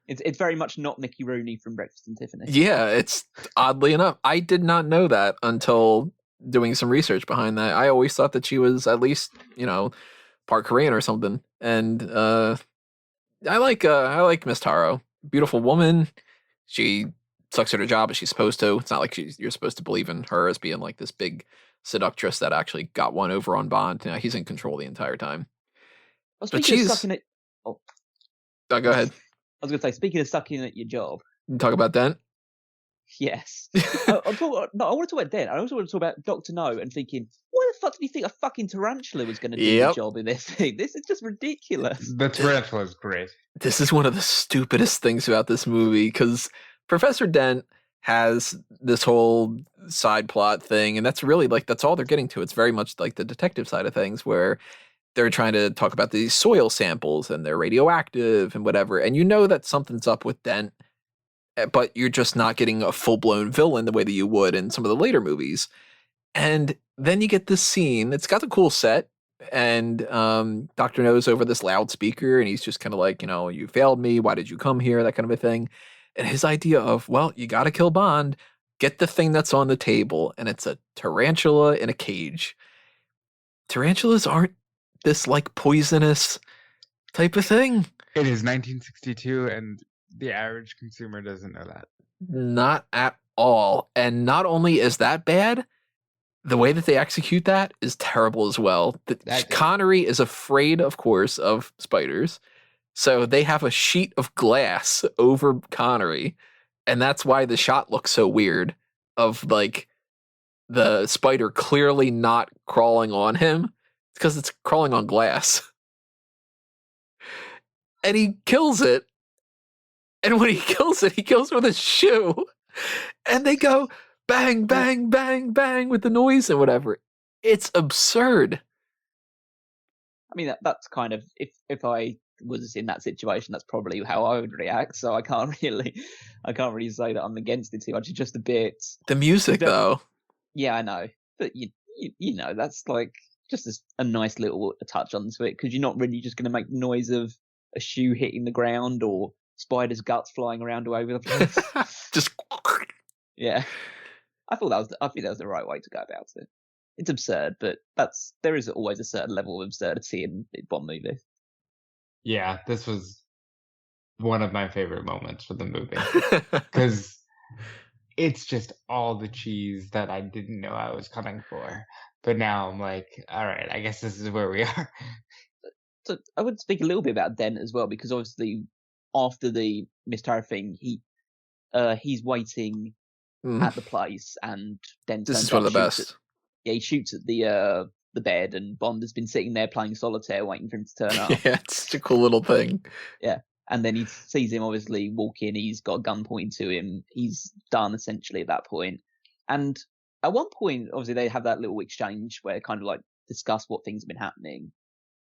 Speaker 3: It's very much not Mickey Rooney from Breakfast and Tiffany.
Speaker 1: Yeah, it's oddly enough. I did not know that until doing some research behind that. I always thought that she was at least, part Korean or something. And I like Miss Taro. Beautiful woman. She sucks at her job as she's supposed to. It's not like you're supposed to believe in her as being like this big seductress that actually got one over on Bond. He's in control the entire time.
Speaker 3: Well,
Speaker 1: But
Speaker 3: speaking of
Speaker 1: she's-
Speaker 3: sucking at,
Speaker 1: Oh, go ahead.
Speaker 3: I was going to say, speaking of sucking at your job,
Speaker 1: You talk about Dent.
Speaker 3: yes. I want to talk about Den. I also want to talk about Dr. No and thinking, why the fuck did you think a fucking tarantula was going to do
Speaker 1: Yep.
Speaker 3: the job in this thing? This is just ridiculous.
Speaker 2: The tarantula is great.
Speaker 1: This is one of the stupidest things about this movie because Professor Dent has this whole side plot thing, and that's really that's all they're getting to. It's very much like the detective side of things where they're trying to talk about these soil samples and they're radioactive and whatever. And you know that something's up with Dent, but you're just not getting a full-blown villain the way that you would in some of the later movies. And then you get this scene. It's got the cool set, and Dr. No's over this loudspeaker, and he's just kind of like, you failed me. Why did you come here? That kind of a thing. And his idea of, well, you got to kill Bond. Get the thing that's on the table, and it's a tarantula in a cage. Tarantulas aren't this poisonous type of thing.
Speaker 2: It is 1962, and the average consumer doesn't know that.
Speaker 1: Not at all. And not only is that bad, the way that they execute that is terrible as well. Connery is afraid, of course, of spiders. So they have a sheet of glass over Connery. And that's why the shot looks so weird of the spider clearly not crawling on him. It's because it's crawling on glass. And he kills it. And when he kills it with a shoe. And they go bang, bang, bang, bang with the noise and whatever. It's absurd.
Speaker 3: I mean, that's kind of, if I was in that situation, that's probably how I would react. So I can't really say that I'm against it too much. It's just a bit.
Speaker 1: The music, though.
Speaker 3: Yeah, I know. But you know, that's just a nice little touch onto it because you're not really just going to make the noise of a shoe hitting the ground or spider's guts flying around all over the place.
Speaker 1: Just
Speaker 3: yeah. I think that was the right way to go about it. It's absurd, but there is always a certain level of absurdity in Bond movies.
Speaker 2: Yeah, this was one of my favorite moments for the movie because it's just all the cheese that I didn't know I was coming for. But now I'm like, all right, I guess this is where we are.
Speaker 3: So I would speak a little bit about Dent as well, because obviously after the Miss Taro thing, he's waiting at the place, and Dent.
Speaker 1: This is one of the best.
Speaker 3: He shoots at the bed, and Bond has been sitting there playing solitaire, waiting for him to turn up.
Speaker 1: Yeah, it's such a cool little thing.
Speaker 3: Yeah, and then he sees him obviously walk in. He's got a gun pointing to him. He's done essentially at that point. And at one point, obviously, they have that little exchange where kind of discuss what things have been happening.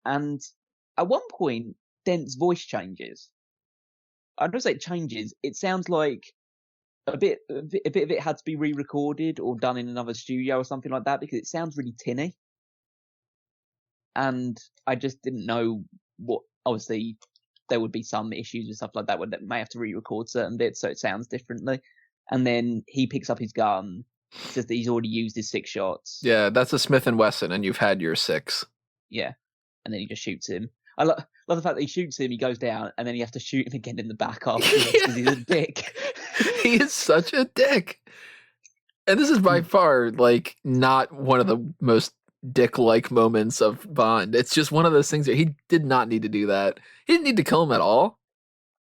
Speaker 3: And at one point, Dent's voice changes. I don't say it changes. It sounds like a bit of it had to be re-recorded or done in another studio or something like that, because it sounds really tinny. And I just didn't know what. Obviously, there would be some issues with stuff like that where they may have to re-record certain bits so it sounds differently. And then he picks up his gun, says that he's already used his 6 shots.
Speaker 1: Yeah, that's a Smith & Wesson, and you've had your 6.
Speaker 3: Yeah, and then he just shoots him. I love the fact that he shoots him, he goes down, and then you have to shoot him again in the back afterwards because he's a dick.
Speaker 1: He is such a dick. And this is by far, not one of the most dick-like moments of Bond. It's just one of those things that he did not need to do that. He didn't need to kill him at all.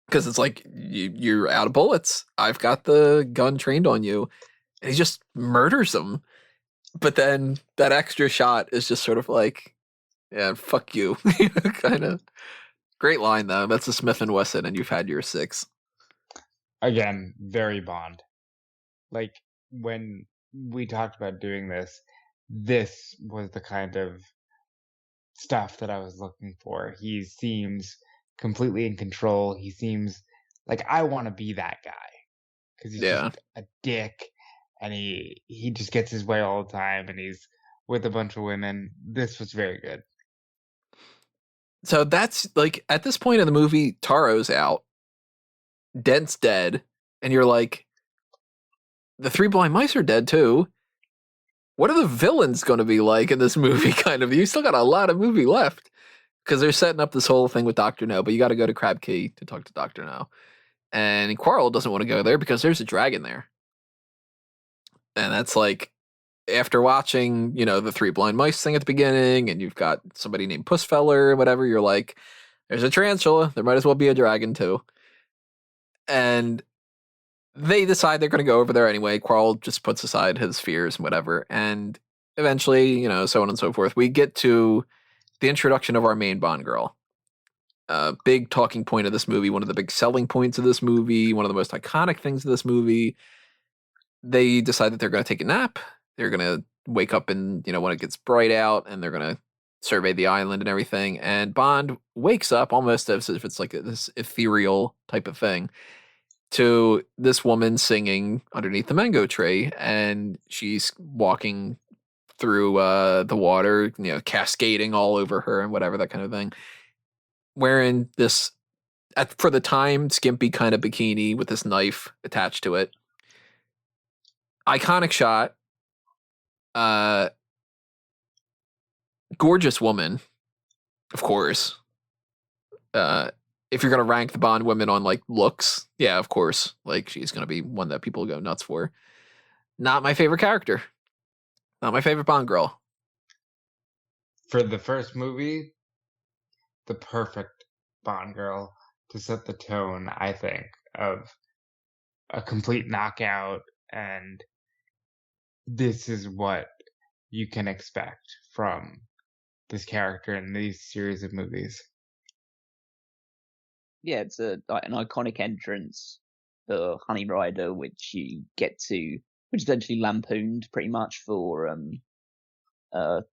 Speaker 1: Because it's you're out of bullets. I've got the gun trained on you. And he just murders him. But then that extra shot is just sort of yeah, fuck you. Kind of. Great line, though. That's a Smith & Wesson, and you've had your 6.
Speaker 2: Again, very Bond. when we talked about doing this was the kind of stuff that I was looking for. He seems completely in control. He seems like I want to be that guy because he's
Speaker 1: Yeah.
Speaker 2: just a dick, and he just gets his way all the time, and he's with a bunch of women. This was very good.
Speaker 1: So that's like at this point in the movie, Taro's out, Dent's dead, and you're like, the three blind mice are dead too. What are the villains going to be like in this movie? Kind of, you still got a lot of movie left because they're setting up this whole thing with Dr. No, but you got to go to Crab Key to talk to Dr. No. And Quarrel doesn't want to go there because there's a dragon there. And that's like, after watching, the three blind mice thing at the beginning, and you've got somebody named Pussfeller or whatever, you're like, there's a tarantula. There might as well be a dragon too. And they decide they're going to go over there anyway. Quarrel just puts aside his fears and whatever. And eventually, so on and so forth. We get to the introduction of our main Bond girl. Big talking point of this movie, one of the big selling points of this movie, one of the most iconic things of this movie. They decide that they're going to take a nap. They're going to wake up and, when it gets bright out, and they're going to survey the island and everything. And Bond wakes up almost as if it's like this ethereal type of thing to this woman singing underneath the mango tree. And she's walking through the water, cascading all over her and whatever, that kind of thing. Wearing this, for the time, skimpy kind of bikini with this knife attached to it. Iconic shot. Gorgeous woman, of course. If you're gonna rank the Bond women on like looks, yeah, of course, like she's gonna be one that people go nuts for. Not my favorite character. Not my favorite Bond girl.
Speaker 2: For the first movie, the perfect Bond girl to set the tone, I think, of a complete knockout, and this is what you can expect from this character in these series of movies.
Speaker 3: Yeah, it's an iconic entrance, the Honey Rider, which you get to, which is essentially lampooned pretty much for the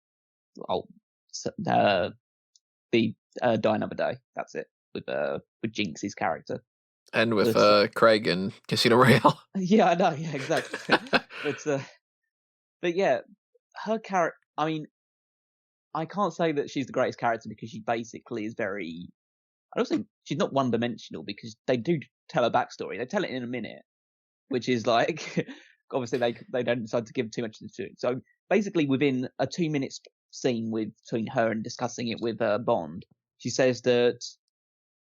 Speaker 3: Die Another Day. That's it, with Jinx's character.
Speaker 1: And with Craig in Casino Royale.
Speaker 3: Yeah, I know. Yeah, exactly. But yeah, her character. I mean, I can't say that she's the greatest character because she basically is very. I don't think she's not one-dimensional because they do tell a backstory. They tell it in a minute, which is like obviously they don't decide to give too much to it. So basically, within a 2-minute scene between her and discussing it with Bond, she says that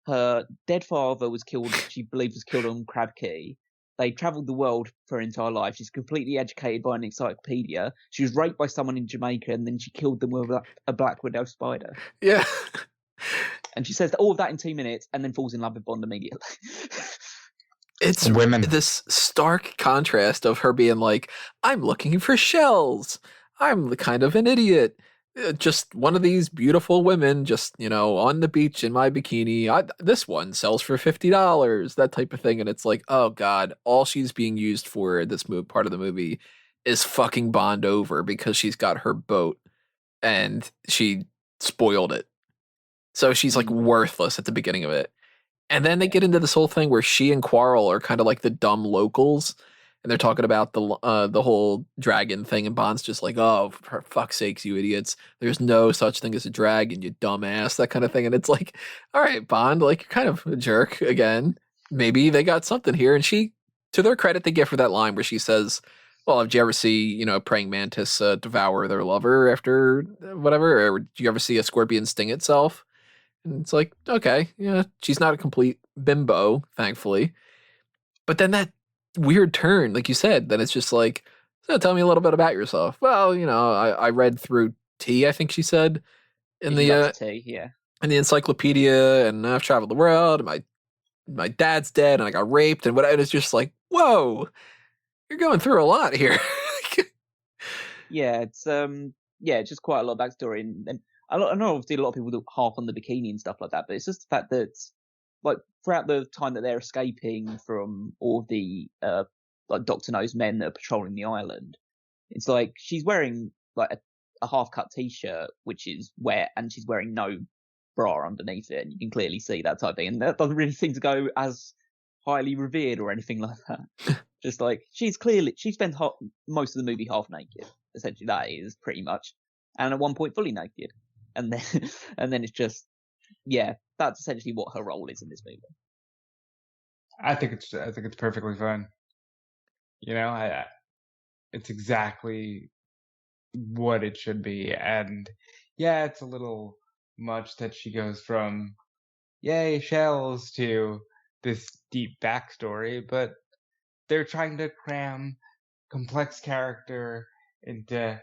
Speaker 3: her dead father was killed. She believes was killed on Crab Key. They travelled the world for her entire life. She's completely educated by an encyclopedia. She was raped by someone in Jamaica, and then she killed them with a black widow spider.
Speaker 1: Yeah.
Speaker 3: And she says all of that in 2 minutes, and then falls in love with Bond immediately.
Speaker 1: It's
Speaker 2: women.
Speaker 1: This stark contrast of her being like, I'm looking for shells. I'm the kind of an idiot. Just one of these beautiful women, just, on the beach in my bikini. This one sells for $50, that type of thing. And it's like, oh God, all she's being used for this part of the movie is fucking Bond over because she's got her boat and she spoiled it. So she's like worthless at the beginning of it. And then they get into this whole thing where she and Quarrel are kind of like the dumb locals. And they're talking about the whole dragon thing, and Bond's just like, oh, for fuck's sakes, you idiots. There's no such thing as a dragon, you dumbass, that kind of thing. And it's like, all right, Bond, like, you're kind of a jerk again. Maybe they got something here. And she, to their credit, they give her that line where she says, well, did you ever see, a praying mantis devour their lover after whatever? Or did you ever see a scorpion sting itself? And it's like, okay, yeah, she's not a complete bimbo, thankfully. But then that weird turn, like you said, then it's just like, so tell me a little bit about yourself. Well, I read through T, I think she said, in the
Speaker 3: T, yeah,
Speaker 1: in the encyclopedia, and I've traveled the world, and my dad's dead, and I got raped, and whatever. It's just like, whoa, you're going through a lot here.
Speaker 3: Yeah, it's just quite a lot of backstory, and I know obviously a lot of people do harp on the bikini and stuff like that, but it's just the fact that like throughout the time that they're escaping from all the like Doctor No's men that are patrolling the island. It's like she's wearing like a half-cut t-shirt, which is wet, and she's wearing no bra underneath it, and you can clearly see that type of thing. And that doesn't really seem to go as highly revered or anything like that. Just like she spends most of the movie half naked. Essentially, that is pretty much, and at one point fully naked, and then it's just that's essentially what her role is in this movie.
Speaker 2: I think it's perfectly fine. You know, it's exactly what it should be, and yeah, it's a little much that she goes from yay shells to this deep backstory, but they're trying to cram complex character into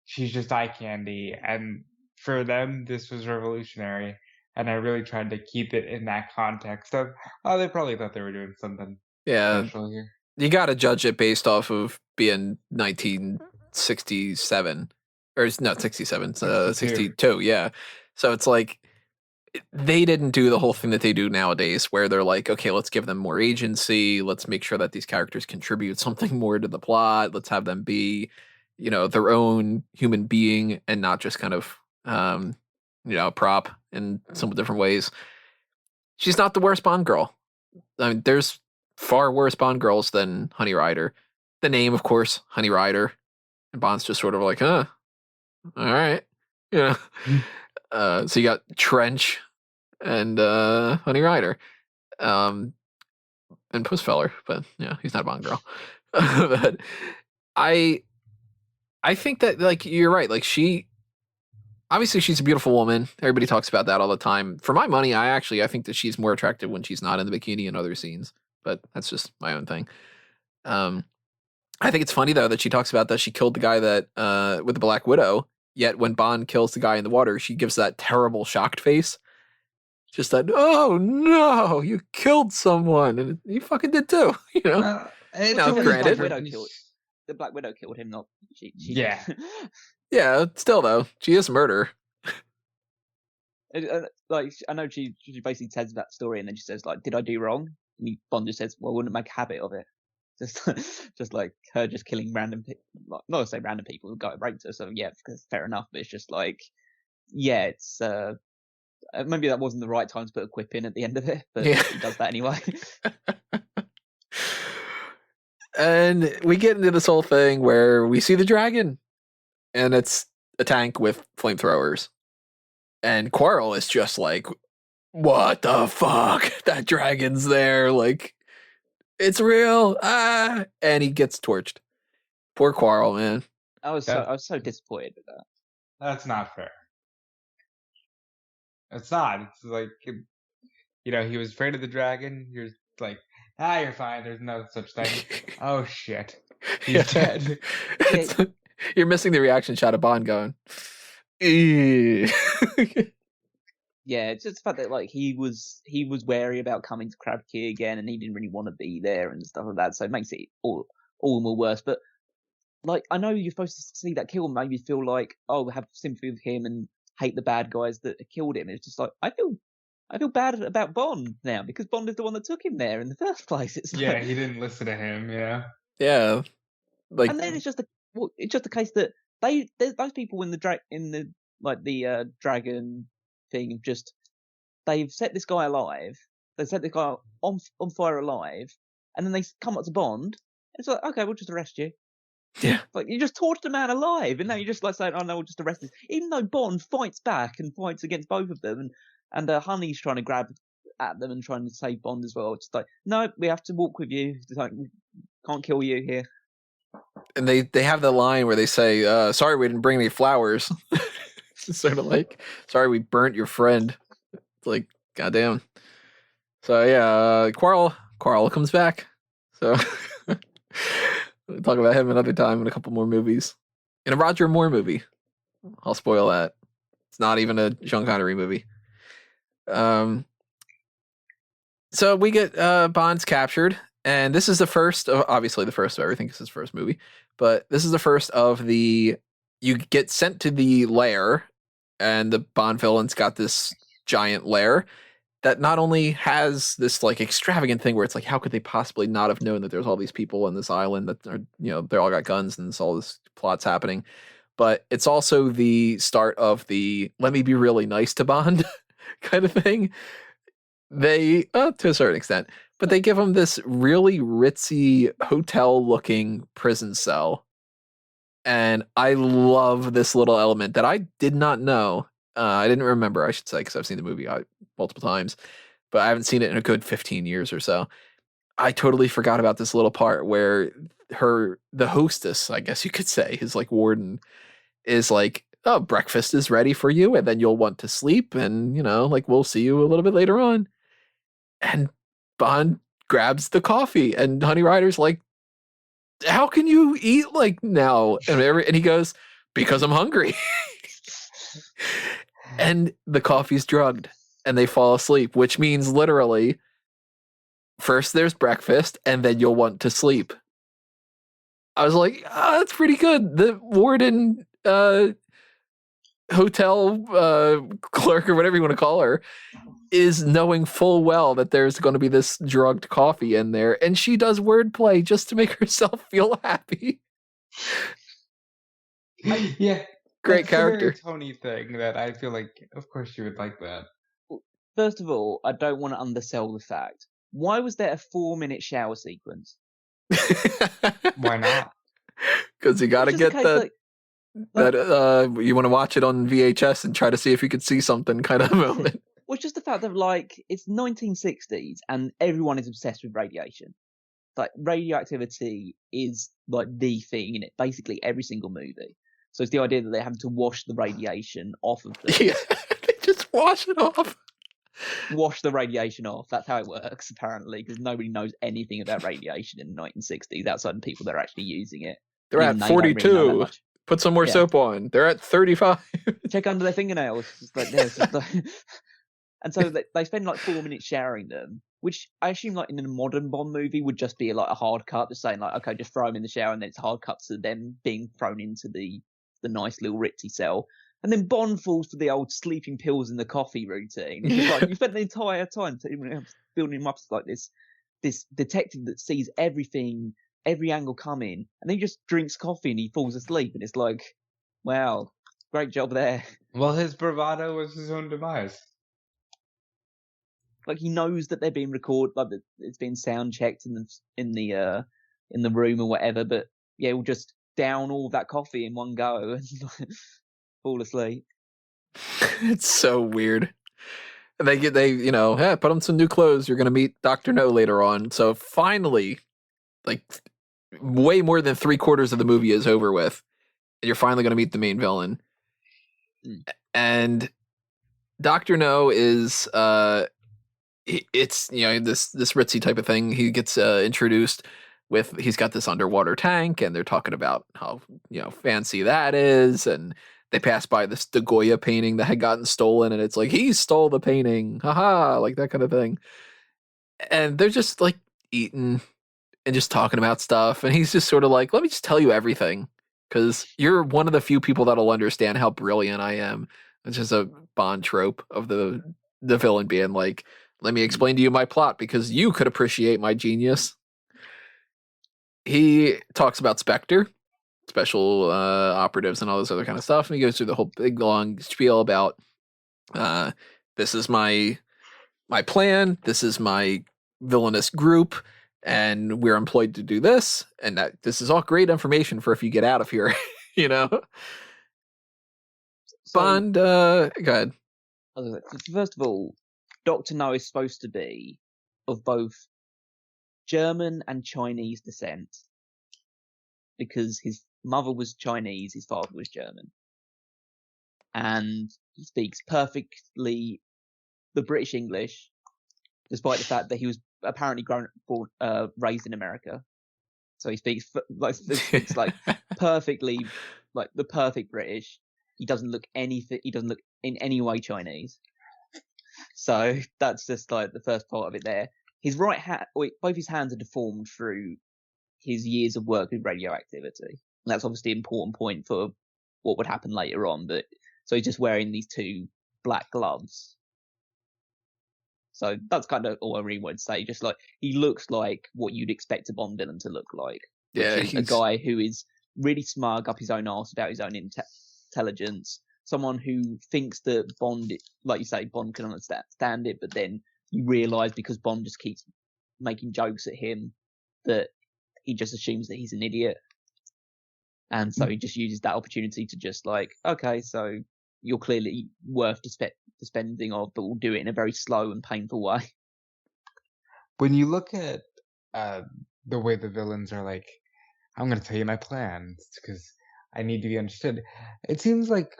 Speaker 2: she's just eye candy, and for them this was revolutionary, and I really tried to keep it in that context of they probably thought they were doing something special here.
Speaker 1: You got to judge it based off of being 1967 or not 67, 62. Yeah. So it's like they didn't do the whole thing that they do nowadays where they're like, okay, let's give them more agency. Let's make sure that these characters contribute something more to the plot. Let's have them be, their own human being and not just kind of, prop in some different ways. She's not the worst Bond girl. I mean, there's far worse Bond girls than Honey Rider. The name, of course, Honey Rider. And Bond's just sort of like, all right. So you got Trench and Honey Rider. And Pussfeller, but yeah, he's not a Bond girl. But I think that, like, you're right. Like, obviously she's a beautiful woman. Everybody talks about that all the time. For my money, I think that she's more attractive when she's not in the bikini in other scenes. But that's just my own thing. I think it's funny though that she talks about that she killed the guy that with the Black Widow. Yet when Bond kills the guy in the water, she gives that terrible shocked face. Just that, oh no, you killed someone, and you fucking did too. Granted,
Speaker 3: the Black Widow killed him, not she.
Speaker 2: Yeah.
Speaker 1: Yeah, still though, she is murder.
Speaker 3: Like, I know she basically tells that story, and then she says, like, did I do wrong? And Bond just says, well, I wouldn't make a habit of it. Just like her just killing random people. Not to say random people who got raped her, so yeah, fair enough. But it's just like, yeah, it's maybe that wasn't the right time to put a quip in at the end of it, but he does that anyway.
Speaker 1: And we get into this whole thing where we see the dragon, and it's a tank with flamethrowers. And Quarrel is just like, what the fuck? That dragon's there. Like, it's real. And he gets torched. Poor Quarrel, man.
Speaker 3: I was so disappointed with that.
Speaker 2: That's not fair. It's not. It's like, he was afraid of the dragon. You're like, you're fine. There's no such thing. Oh shit, he's dead.
Speaker 1: You're missing the reaction shot of Bond going.
Speaker 3: Yeah, it's just the fact that, like, he was wary about coming to Crab Key again, and he didn't really want to be there and stuff like that. So it makes it all more worse. But, like, I know you're supposed to see that kill and maybe feel like, have sympathy with him and hate the bad guys that killed him. It's just like, I feel bad about Bond now because Bond is the one that took him there in the first place. It's like,
Speaker 2: he didn't listen to him.
Speaker 1: Yeah, like,
Speaker 3: and then it's just a case that those people in the dragon thing have just, they've set this guy alive. They set the guy on fire alive, and then they come up to Bond. And it's like, okay, we'll just arrest you.
Speaker 1: Yeah,
Speaker 3: like, you just tortured a man alive, and now you're just like saying, oh no, we'll just arrest him. Even though Bond fights back and fights against both of them, and Honey's trying to grab at them and trying to save Bond as well. It's like, no, we have to walk with you. It's like, we can't kill you here.
Speaker 1: And they have the line where they say, sorry we didn't bring any flowers. Sort of like, sorry we burnt your friend. It's like, goddamn. So yeah, Quarrel comes back. So we'll talk about him another time in a couple more movies. In a Roger Moore movie. I'll spoil that. It's not even a Sean Connery movie. So we get Bond's captured, and this is the first of, obviously the first of everything, because it's his first movie, but this is the first of you get sent to the lair, and the Bond villain's got this giant lair, that not only has this like extravagant thing where it's like, how could they possibly not have known that there's all these people on this island that are, they all got guns and all this plots happening, but it's also the start of the let me be really nice to Bond kind of thing. They, to a certain extent, but they give him this really ritzy hotel looking prison cell. And I love this little element that I did not know. I didn't remember, I should say, because I've seen the movie multiple times, but I haven't seen it in a good 15 years or so. I totally forgot about this little part where the hostess, I guess you could say, his like warden, is like, oh, breakfast is ready for you, and then you'll want to sleep, and like we'll see you a little bit later on. And Bond grabs the coffee, and Honey Rider's like, how can you eat like now? And he goes, because I'm hungry. And the coffee's drugged, and they fall asleep, which means literally, first there's breakfast, and then you'll want to sleep. I was like, that's pretty good. The warden, hotel clerk, or whatever you want to call her, is knowing full well that there's going to be this drugged coffee in there, and she does wordplay just to make herself feel happy.
Speaker 2: Yeah,
Speaker 1: great character.
Speaker 2: A very Tony thing that I feel like, of course, you would like that.
Speaker 3: First of all, I don't want to undersell the fact. Why was there a 4-minute shower sequence?
Speaker 2: Why not?
Speaker 1: Because you got to get that. You want to watch it on VHS and try to see if you could see something kind of moment.
Speaker 3: Well, it's just the fact that like it's 1960s and everyone is obsessed with radiation. Like radioactivity is like the thing in it, basically every single movie. So it's the idea that they're having to wash the radiation off of them.
Speaker 1: Yeah, they just wash it off.
Speaker 3: Wash the radiation off. That's how it works, apparently, because nobody knows anything about radiation in the 1960s outside of people that are actually using it.
Speaker 1: They're at 42. Really put some more soap on. They're at 35.
Speaker 3: Check under their fingernails. It's like, yeah, it's just like... And so they spend like 4 minutes showering them, which I assume like in a modern Bond movie would just be like a hard cut, just saying like, okay, just throw them in the shower, and then it's hard cut to them being thrown into the nice little ritzy cell. And then Bond falls for the old sleeping pills in the coffee routine. It's just like you spent the entire time building him up as like this detective that sees everything, every angle coming, and then he just drinks coffee and he falls asleep, and it's like, wow, great job there.
Speaker 2: Well, his bravado was his own demise.
Speaker 3: Like he knows that they're being recorded, like it's being sound checked in the room or whatever. But yeah, we'll just down all that coffee in one go and fall asleep.
Speaker 1: It's so weird. They put on some new clothes. You're gonna meet Dr. No later on. So finally, like way more than 3/4 of the movie is over with, and you're finally gonna meet the main villain. And Dr. No is it's this ritzy type of thing. He gets introduced with, he's got this underwater tank, and they're talking about how fancy that is, and they pass by this De Goya painting that had gotten stolen, and it's like, he stole the painting, haha, like that kind of thing. And they're just like eating and just talking about stuff, and he's just sort of like, let me just tell you everything, because you're one of the few people that'll understand how brilliant I am. It's just a Bond trope of the villain being like, let me explain to you my plot because you could appreciate my genius. He talks about Spectre, special operatives, and all this other kind of stuff. And he goes through the whole big long spiel about this is my plan, this is my villainous group, and we're employed to do this, and that this is all great information for if you get out of here, So, Bond, go ahead.
Speaker 3: First of all, Dr. No is supposed to be of both German and Chinese descent, because his mother was Chinese, his father was German. And he speaks perfectly the British English, despite the fact that he was apparently raised in America. So he speaks like perfectly, like the perfect British. He doesn't look in any way Chinese. So that's just like the first part of it there. His right hand, both his hands are deformed through his years of work with radioactivity. And that's obviously an important point for what would happen later on. But so he's just wearing these two black gloves. So that's kind of all I really wanted to say. Just like he looks like what you'd expect a Bond villain to look like.
Speaker 1: Yeah,
Speaker 3: Which is a guy who is really smug up his own arse about his own intelligence. Someone who thinks that Bond, like you say, Bond can understand it, but then you realise because Bond just keeps making jokes at him that he just assumes that he's an idiot. And so he just uses that opportunity to just like, okay, so you're clearly worth dispensing of, but we'll do it in a very slow and painful way.
Speaker 2: When you look at the way the villains are like, I'm going to tell you my plans because I need to be understood. It seems like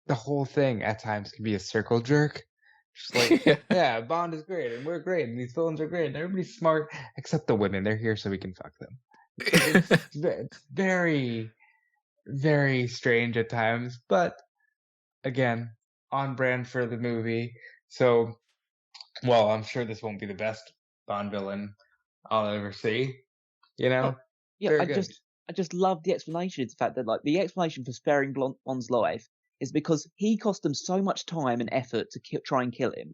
Speaker 2: the whole thing at times can be a circle jerk. Just like, yeah, Bond is great and we're great and these villains are great and everybody's smart except the women. They're here so we can fuck them. It's very, very strange at times, but again, on brand for the movie. So, well, I'm sure this won't be the best Bond villain I'll ever see. You know?
Speaker 3: Yeah, I just love the explanation. It's the fact that like the explanation for sparing Bond's life is because he cost them so much time and effort to try and kill him,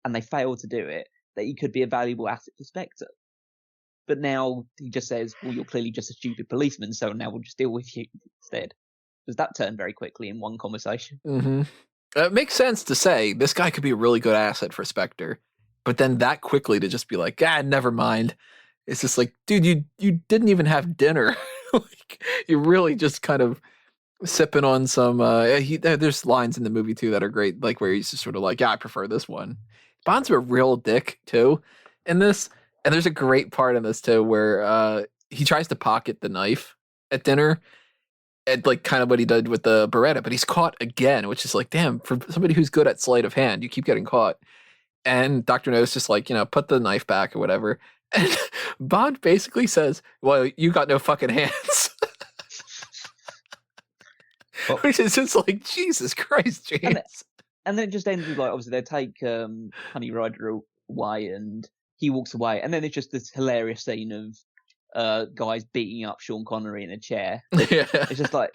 Speaker 3: and they failed to do it, that he could be a valuable asset for Spectre. But now he just says, well, you're clearly just a stupid policeman, so now we'll just deal with you instead. Because that turned very quickly in one conversation.
Speaker 1: Mm-hmm. It makes sense to say this guy could be a really good asset for Spectre, but then that quickly to just be like, never mind. It's just like, dude, you didn't even have dinner. Like, you're really just kind of sipping on some. There's lines in the movie too that are great, like where he's just sort of like, I prefer this one. Bond's a real dick too in this, and there's a great part in this too where he tries to pocket the knife at dinner. And like kind of what he did with the Beretta, but he's caught again, which is like, damn, for somebody who's good at sleight of hand, you keep getting caught. And Dr. No's just like, put the knife back or whatever. And Bond basically says, well, you got no fucking hands. Which is just like, Jesus Christ, James.
Speaker 3: And then it just ends with like, obviously they take Honey Rider away and he walks away. And then it's just this hilarious scene of guys beating up Sean Connery in a chair.
Speaker 1: Yeah.
Speaker 3: It's just like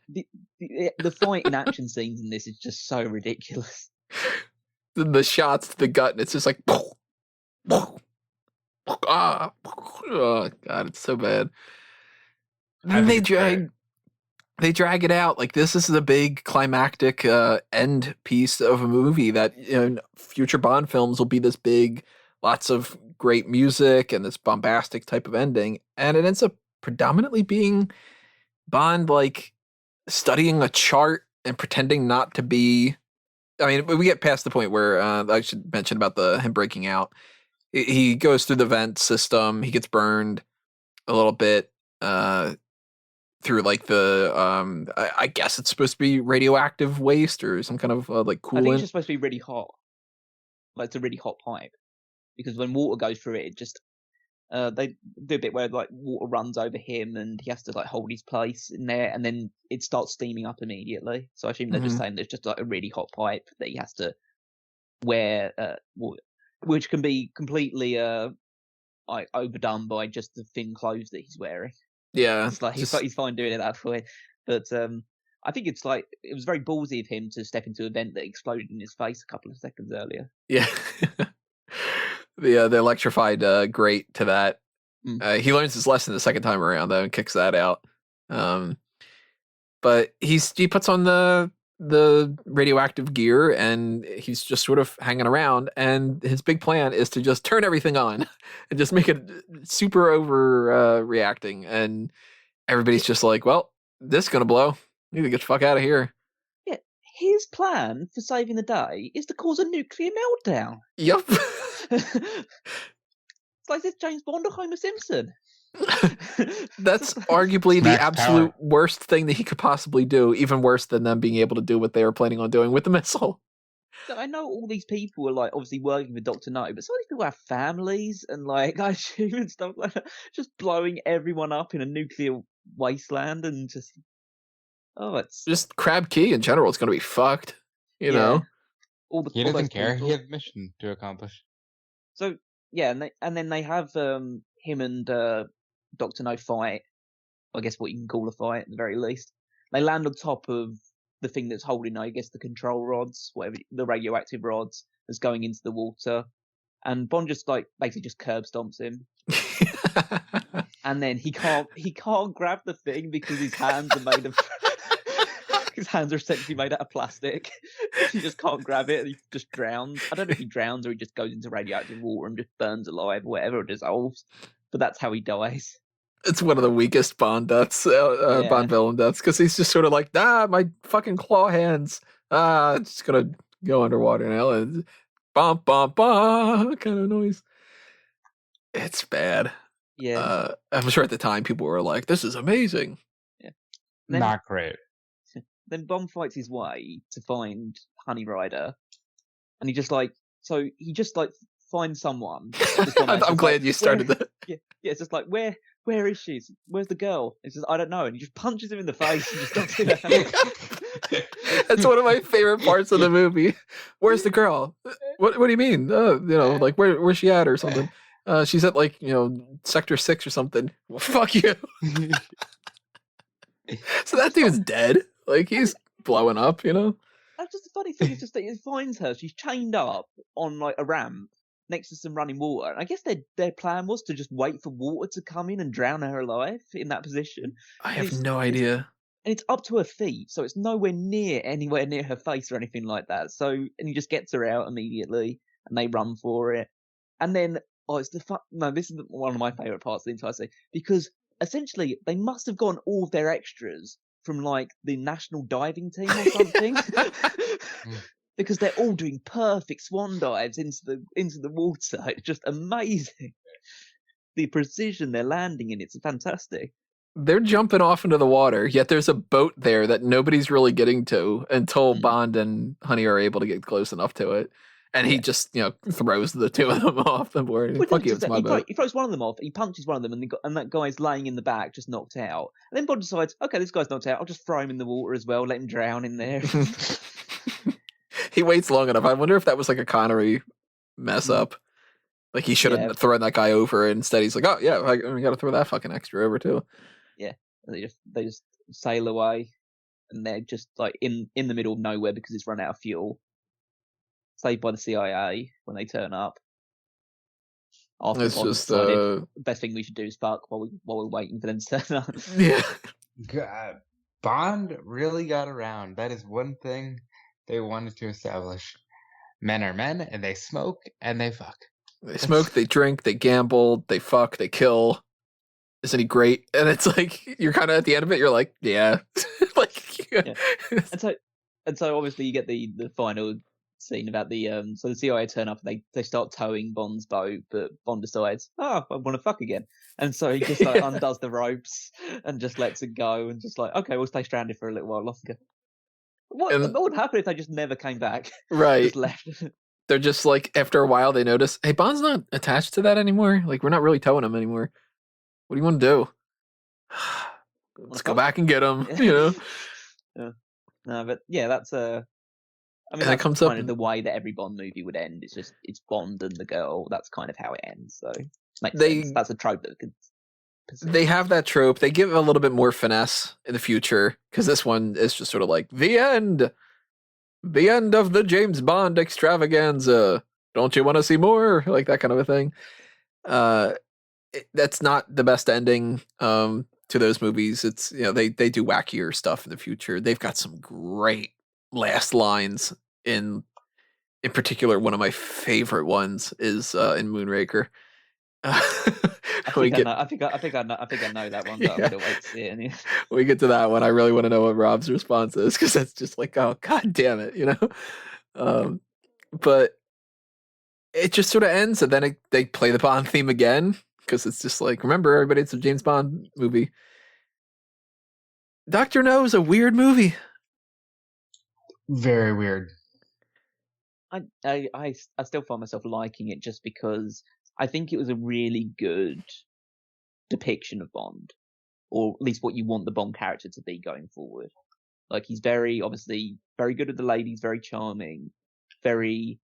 Speaker 3: the fight in action scenes in this is just so ridiculous.
Speaker 1: The shots to the gut, and it's just like, oh god, it's so bad. And they drag it out like this is the big climactic end piece of a movie that future Bond films will be this big, lots of great music and this bombastic type of ending, and it ends up predominantly being Bond like studying a chart and pretending not to be. I mean, we get past the point where I should mention about him breaking out. He goes through the vent system. He gets burned a little bit through like the I guess it's supposed to be radioactive waste or some kind of like coolant.
Speaker 3: I think it's just supposed to be really hot. Like it's a really hot pipe. Because when water goes through it, it just they do a bit where like water runs over him and he has to like hold his place in there, and then it starts steaming up immediately. So I assume they're just saying there's just like a really hot pipe that he has to wear, which can be completely like overdone by just the thin clothes that he's wearing.
Speaker 1: Yeah,
Speaker 3: it's like he's fine doing it that way, but I think it's like it was very ballsy of him to step into an event that exploded in his face a couple of seconds earlier.
Speaker 1: Yeah. The electrified grate to that. He learns his lesson the second time around though and kicks that out. But he puts on the radioactive gear and he's just sort of hanging around, and his big plan is to just turn everything on and just make it super over reacting, and everybody's just like, well, this is gonna blow. We need to get the fuck out of here.
Speaker 3: Yeah, his plan for saving the day is to cause a nuclear meltdown.
Speaker 1: Yep.
Speaker 3: It's like this James Bond or Homer Simpson.
Speaker 1: That's arguably the absolute worst thing that he could possibly do, even worse than them being able to do what they were planning on doing with the missile.
Speaker 3: So I know all these people are like obviously working with Dr. No, but some of these people have families and like I assume and stuff like that. Just blowing everyone up in a nuclear wasteland and just it's
Speaker 1: just Crab Key in general. It's going to be fucked, you know.
Speaker 2: He doesn't care. He has a mission to accomplish.
Speaker 3: So yeah, and then they have him and Dr. No fight. I guess what you can call a fight at the very least. They land on top of the thing that's holding, I guess, the control rods, whatever the radioactive rods that's going into the water, and Bond just like basically just curb stomps him, and then he can't grab the thing because his hands are made of his hands are essentially made out of plastic. He just can't grab it, and he just drowns. I don't know if he drowns or he just goes into radioactive water and just burns alive or whatever, or dissolves. But that's how he dies.
Speaker 1: It's one of the weakest Bond deaths,
Speaker 3: Yeah.
Speaker 1: Bond villain deaths, because he's just sort of like, my fucking claw hands. It's just gonna go underwater now. And bump, bump, bump kind of noise. It's bad.
Speaker 3: Yeah.
Speaker 1: I'm sure at the time people were like, this is amazing.
Speaker 3: Yeah. Then,
Speaker 2: Not great.
Speaker 3: Then Bond fights his way to find Honey Rider, and he just finds someone.
Speaker 1: I'm glad you started that.
Speaker 3: Yeah, it's just like, where is she? Where's the girl? It's just, I don't know, and he just punches him in the face and just knocks him out.
Speaker 1: That's one of my favorite parts of the movie. Where's the girl? What do you mean? Like where's she at or something? She's at like, Sector 6 or something. Well, fuck you. So that dude's dead. Like, he's blowing up,
Speaker 3: That's just the funny thing. Is just that he finds her. She's chained up on like a ramp next to some running water. And I guess their plan was to just wait for water to come in and drown her alive in that position.
Speaker 1: I have no idea.
Speaker 3: And it's up to her feet, so it's anywhere near her face or anything like that. So, and he just gets her out immediately, and they run for it. And then, this is one of my favourite parts of the entire scene, because essentially they must have gotten all of their extras from like the national diving team or something. Because they're all doing perfect swan dives into the water. It's just amazing. The precision they're landing in, it's fantastic.
Speaker 1: They're jumping off into the water, yet there's a boat there that nobody's really getting to until Bond and Honey are able to get close enough to it. And he just, throws the two of them off the board. Fuck you, it's my boat.
Speaker 3: He throws one of them off, he punches one of them, and that guy's laying in the back, just knocked out. And then Bond decides, okay, this guy's knocked out, I'll just throw him in the water as well, let him drown in there.
Speaker 1: He waits long enough. I wonder if that was like a Connery mess up. Like, he should have thrown that guy over, and instead he's like, oh, yeah, I gotta throw that fucking extra over, too.
Speaker 3: Yeah, they just sail away, and they're just like in the middle of nowhere because it's run out of fuel. Saved by the CIA when they turn up.
Speaker 1: It's just the
Speaker 3: best thing we should do is fuck while we're waiting for them to turn up.
Speaker 1: Yeah.
Speaker 2: God, Bond really got around. That is one thing they wanted to establish. Men are men, and they smoke, and they fuck.
Speaker 1: They smoke, they drink, they gamble, they fuck, they kill. Isn't he great? And it's like, you're kind of at the end of it, you're like, yeah.
Speaker 3: Yeah. And so obviously you get the final scene about the so the CIA turn up and they start towing Bond's boat, but Bond decides, I want to fuck again, and so he just like undoes the ropes and just lets it go, and just like, okay, we'll stay stranded for a little while longer. What would happen if they just never came back?
Speaker 1: Right.
Speaker 3: Just left.
Speaker 1: They're just like, after a while they notice, hey, Bond's not attached to that anymore. Like, we're not really towing him anymore. What do you want to do? Let's go back and get him. Yeah.
Speaker 3: No, but yeah, that's I mean,
Speaker 1: that comes kind
Speaker 3: of the way that every Bond movie would end. It's Bond and the girl. That's kind of how it ends. So makes sense. That's a trope that could.
Speaker 1: They have that trope. They give it a little bit more finesse in the future, because this one is just sort of like the end of the James Bond extravaganza. Don't you want to see more? Like that kind of a thing. That's not the best ending to those movies. It's, they do wackier stuff in the future. They've got some great last lines in particular. One of my favorite ones is in Moonraker.
Speaker 3: I think I know that one, but I'm gonna wait to see it.
Speaker 1: We get to that one. I really want to know what Rob's response is, because that's just like, oh god damn it, but it just sort of ends, and then they play the Bond theme again, because it's just like, remember everybody, it's a James Bond movie. Dr. No is a weird movie.
Speaker 2: Very weird.
Speaker 3: I still find myself liking it just because I think it was a really good depiction of Bond, or at least what you want the Bond character to be going forward. Like, he's obviously very good with the ladies, very charming, very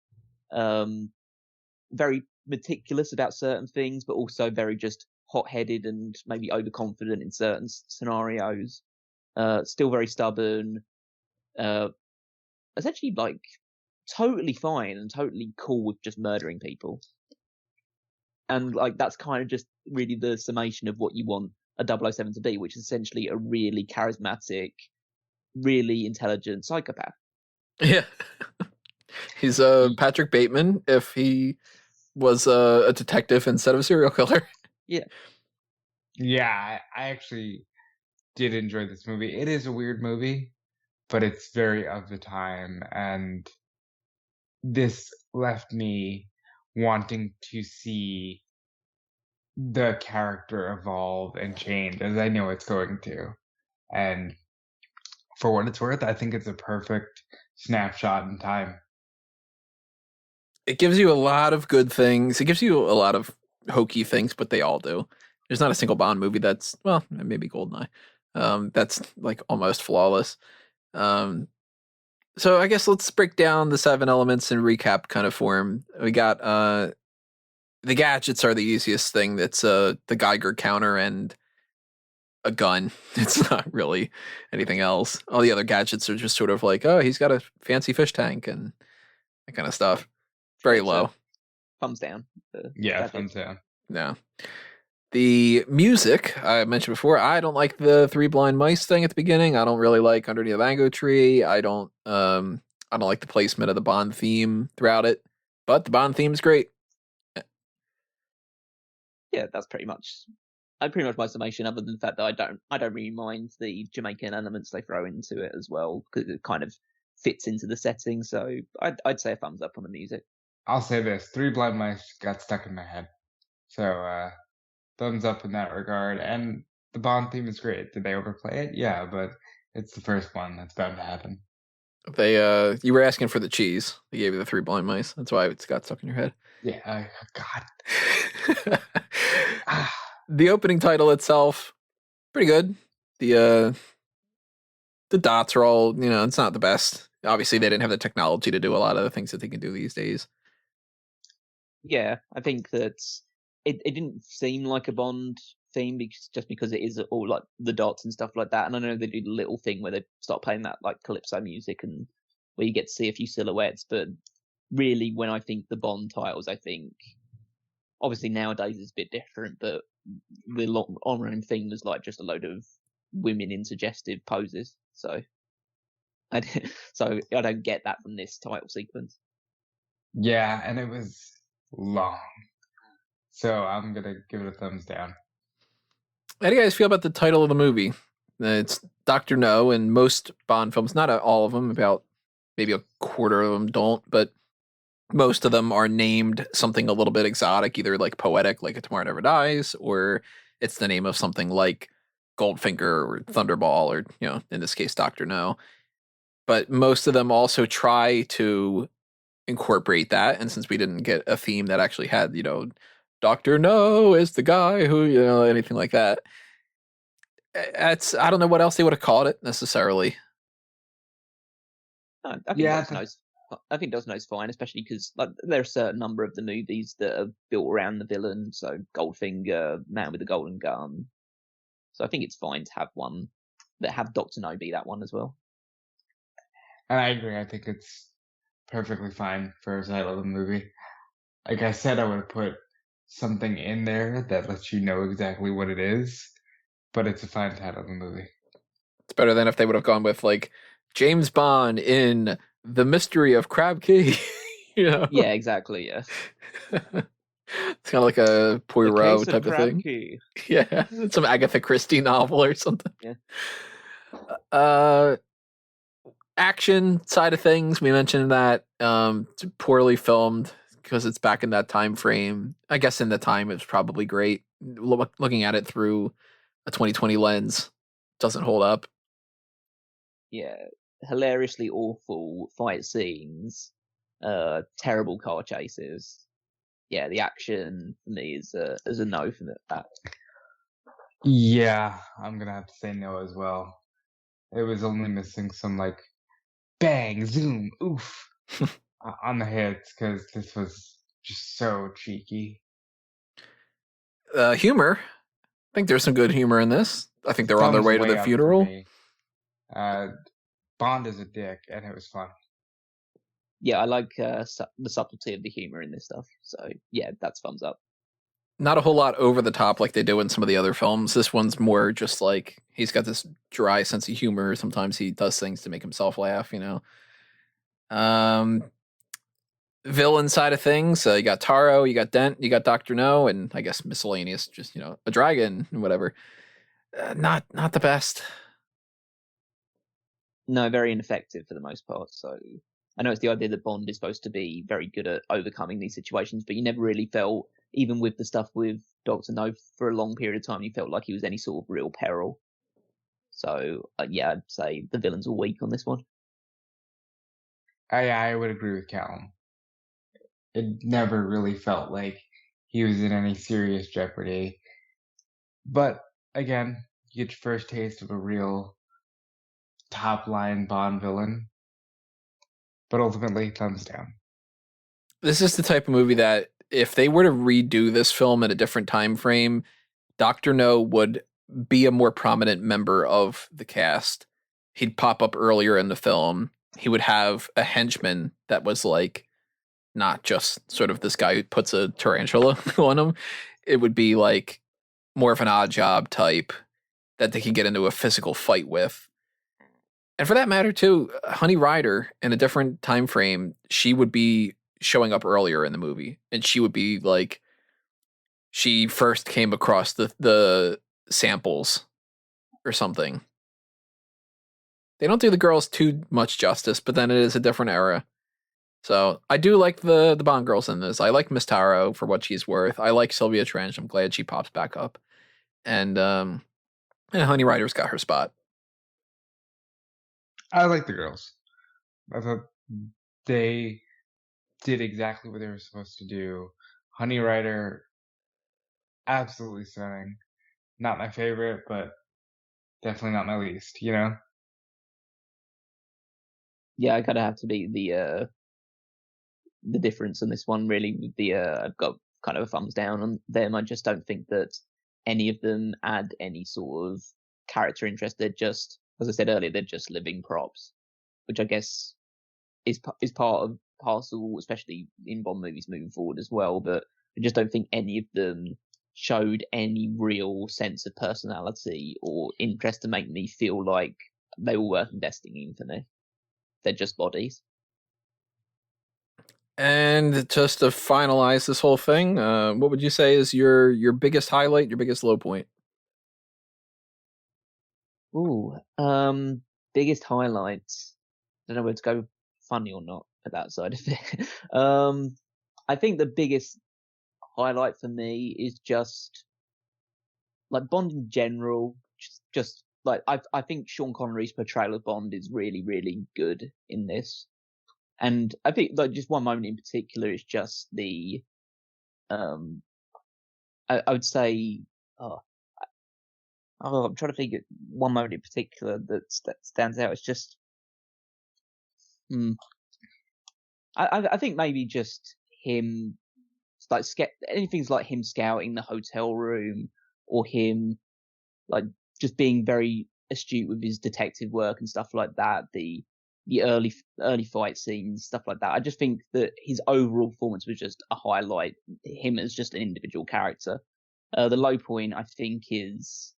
Speaker 3: very meticulous about certain things, but also very just hot-headed and maybe overconfident in certain scenarios. Still very stubborn. Essentially, like, totally fine and totally cool with just murdering people. And like that's kind of just really the summation of what you want a 007 to be, which is essentially a really charismatic, really intelligent psychopath.
Speaker 1: Yeah. He's Patrick Bateman if he was a detective instead of a serial killer.
Speaker 3: Yeah.
Speaker 2: Yeah, I actually did enjoy this movie. It is a weird movie, but it's very of the time, and this left me wanting to see the character evolve and change, as I know it's going to. And for what it's worth, I think it's a perfect snapshot in time.
Speaker 1: It gives you a lot of good things. It gives you a lot of hokey things, but they all do. There's not a single Bond movie that's, well, maybe Goldeneye, that's like almost flawless. So I guess let's break down the 7 elements in recap kind of form. We got the gadgets are the easiest thing. That's the Geiger counter and a gun. It's not really anything else. All the other gadgets are just sort of like, oh, he's got a fancy fish tank and that kind of stuff. Very
Speaker 3: So,
Speaker 1: low.
Speaker 3: thumbs down.
Speaker 2: Yeah,
Speaker 3: gadgets.
Speaker 2: thumbs down.
Speaker 1: No. The music, I mentioned before, I don't like the 3 blind mice thing at the beginning. I don't really like Underneath the Mango Tree. I don't like the placement of the Bond theme throughout it. But the Bond theme is great.
Speaker 3: Yeah, that's pretty much my summation, other than the fact that I don't really mind the Jamaican elements they throw into it as well, because it kind of fits into the setting. So I'd say a thumbs up on the music.
Speaker 2: I'll say this: 3 Blind Mice got stuck in my head, so thumbs up in that regard. And the Bond theme is great. Did they overplay it? Yeah, but it's the first one. That's bound to happen.
Speaker 1: They you were asking for the cheese. They gave you the 3 blind mice. That's why it's got stuck in your head.
Speaker 2: Yeah, God.
Speaker 1: The opening title itself, pretty good. The dots are all, it's not the best. Obviously, they didn't have the technology to do a lot of the things that they can do these days.
Speaker 3: Yeah, I think that it didn't seem like a Bond theme because it is all like the dots and stuff like that. And I know they do the little thing where they start playing that like calypso music and where you get to see a few silhouettes. But really, when I think the Bond titles, I think obviously nowadays it's a bit different, but the long on-running theme was like just a load of women in suggestive poses. So I don't get that from this title sequence.
Speaker 2: Yeah, and it was long. So I'm going to give it a thumbs down.
Speaker 1: How do you guys feel about the title of the movie? It's Dr. No, and most Bond films, not all of them, about maybe a quarter of them don't, but most of them are named something a little bit exotic, either like poetic, like A Tomorrow Never Dies, or it's the name of something like Goldfinger or Thunderball, or, in this case, Dr. No. But most of them also try to incorporate that. And since we didn't get a theme that actually had, Dr. No is the guy who, anything like that. I don't know what else they would have called it necessarily.
Speaker 3: I think Does Know's fine, especially because like there are a certain number of the movies that are built around the villain. So Goldfinger, Man with the Golden Gun. So I think it's fine to have one that have Dr. No be that one as well.
Speaker 2: And I agree. I think it's perfectly fine for a title of the movie. Like I said, I would have put something in there that lets you know exactly what it is, but it's a fine title of the movie.
Speaker 1: It's better than if they would have gone with like James Bond in The Mystery of Crab Key.
Speaker 3: Yeah, exactly. Yeah.
Speaker 1: It's kind of like a Poirot type of thing.
Speaker 3: Key.
Speaker 1: Yeah, some Agatha Christie novel or something.
Speaker 3: Yeah.
Speaker 1: Action side of things, we mentioned that it's poorly filmed because it's back in that time frame. I guess in the time it was probably great. Looking at it through a 2020 lens, doesn't hold up.
Speaker 3: Yeah, hilariously awful fight scenes, terrible car chases. Yeah, the action for me is a no for that.
Speaker 2: Yeah, I'm gonna have to say no as well. It was only missing some like bang, zoom, oof on the hits because this was just so cheeky.
Speaker 1: Humor. I think there's some good humor in this. I think they're on their way to the funeral.
Speaker 2: Bond is a dick, and it was fun.
Speaker 3: Yeah, I like the subtlety of the humor in this stuff. So yeah, that's thumbs up.
Speaker 1: not a whole lot over the top like they do in some of the other films. This one's more just like he's got this dry sense of humor. Sometimes he does things to make himself laugh, you know. Um, Villain side of things, you got Taro, you got Dent, you got Doctor No, and I guess miscellaneous, just a dragon and whatever. Not the best.
Speaker 3: No, very ineffective for the most part. So I know it's the idea that Bond is supposed to be very good at overcoming these situations, but you never really felt, even with the stuff with Doctor No for a long period of time, you felt like he was any sort of real peril. So yeah, I'd say the villains are weak on this one.
Speaker 2: I would agree with Callum. It never really felt like he was in any serious jeopardy. But again, you get your first taste of a real top line Bond villain. But ultimately, thumbs down.
Speaker 1: This is the type of movie that if they were to redo this film in a different time frame, Dr. No would be a more prominent member of the cast. He'd pop up earlier in the film. He would have a henchman that was like not just sort of this guy who puts a tarantula on him. It would be like more of an odd job type that they could get into a physical fight with. And for that matter, too, Honey Rider in a different time frame, she would be showing up earlier in the movie, and she would be like, she first came across the samples or something. They don't do the girls too much justice, but then it is a different era. So I do like the Bond girls in this. I like Miss Taro for what she's worth. I like Sylvia Trench. I'm glad she pops back up. And Honey Rider's got her spot.
Speaker 2: I like the girls. I thought they did exactly what they were supposed to do. Honey Rider, absolutely stunning. Not my favorite, but definitely not my least, you know?
Speaker 3: Yeah, I gotta have to be the difference on this one. Really, I've got kind of a thumbs down on them. I just don't think that any of them add any sort of character interest. They're just, as I said earlier, they're just living props, which I guess is part of parcel, especially in Bond movies moving forward as well. But I just don't think any of them showed any real sense of personality or interest to make me feel like they were worth investing in for me. They're just bodies.
Speaker 1: And just to finalize this whole thing, what would you say is your biggest highlight, your biggest low point?
Speaker 3: Ooh, biggest highlights. I don't know whether to go funny or not at that side of it. I think the biggest highlight for me is just like Bond in general. Just like I think Sean Connery's portrayal of Bond is really, really good in this. And I think like just one moment in particular is just the I would say I'm trying to think of one moment in particular that stands out. It's just I think maybe just him like anything's like him scouting the hotel room or him like just being very astute with his detective work and stuff like that. The early fight scenes, stuff like that. I just think that his overall performance was just a highlight. Him as just an individual character. The low point I think is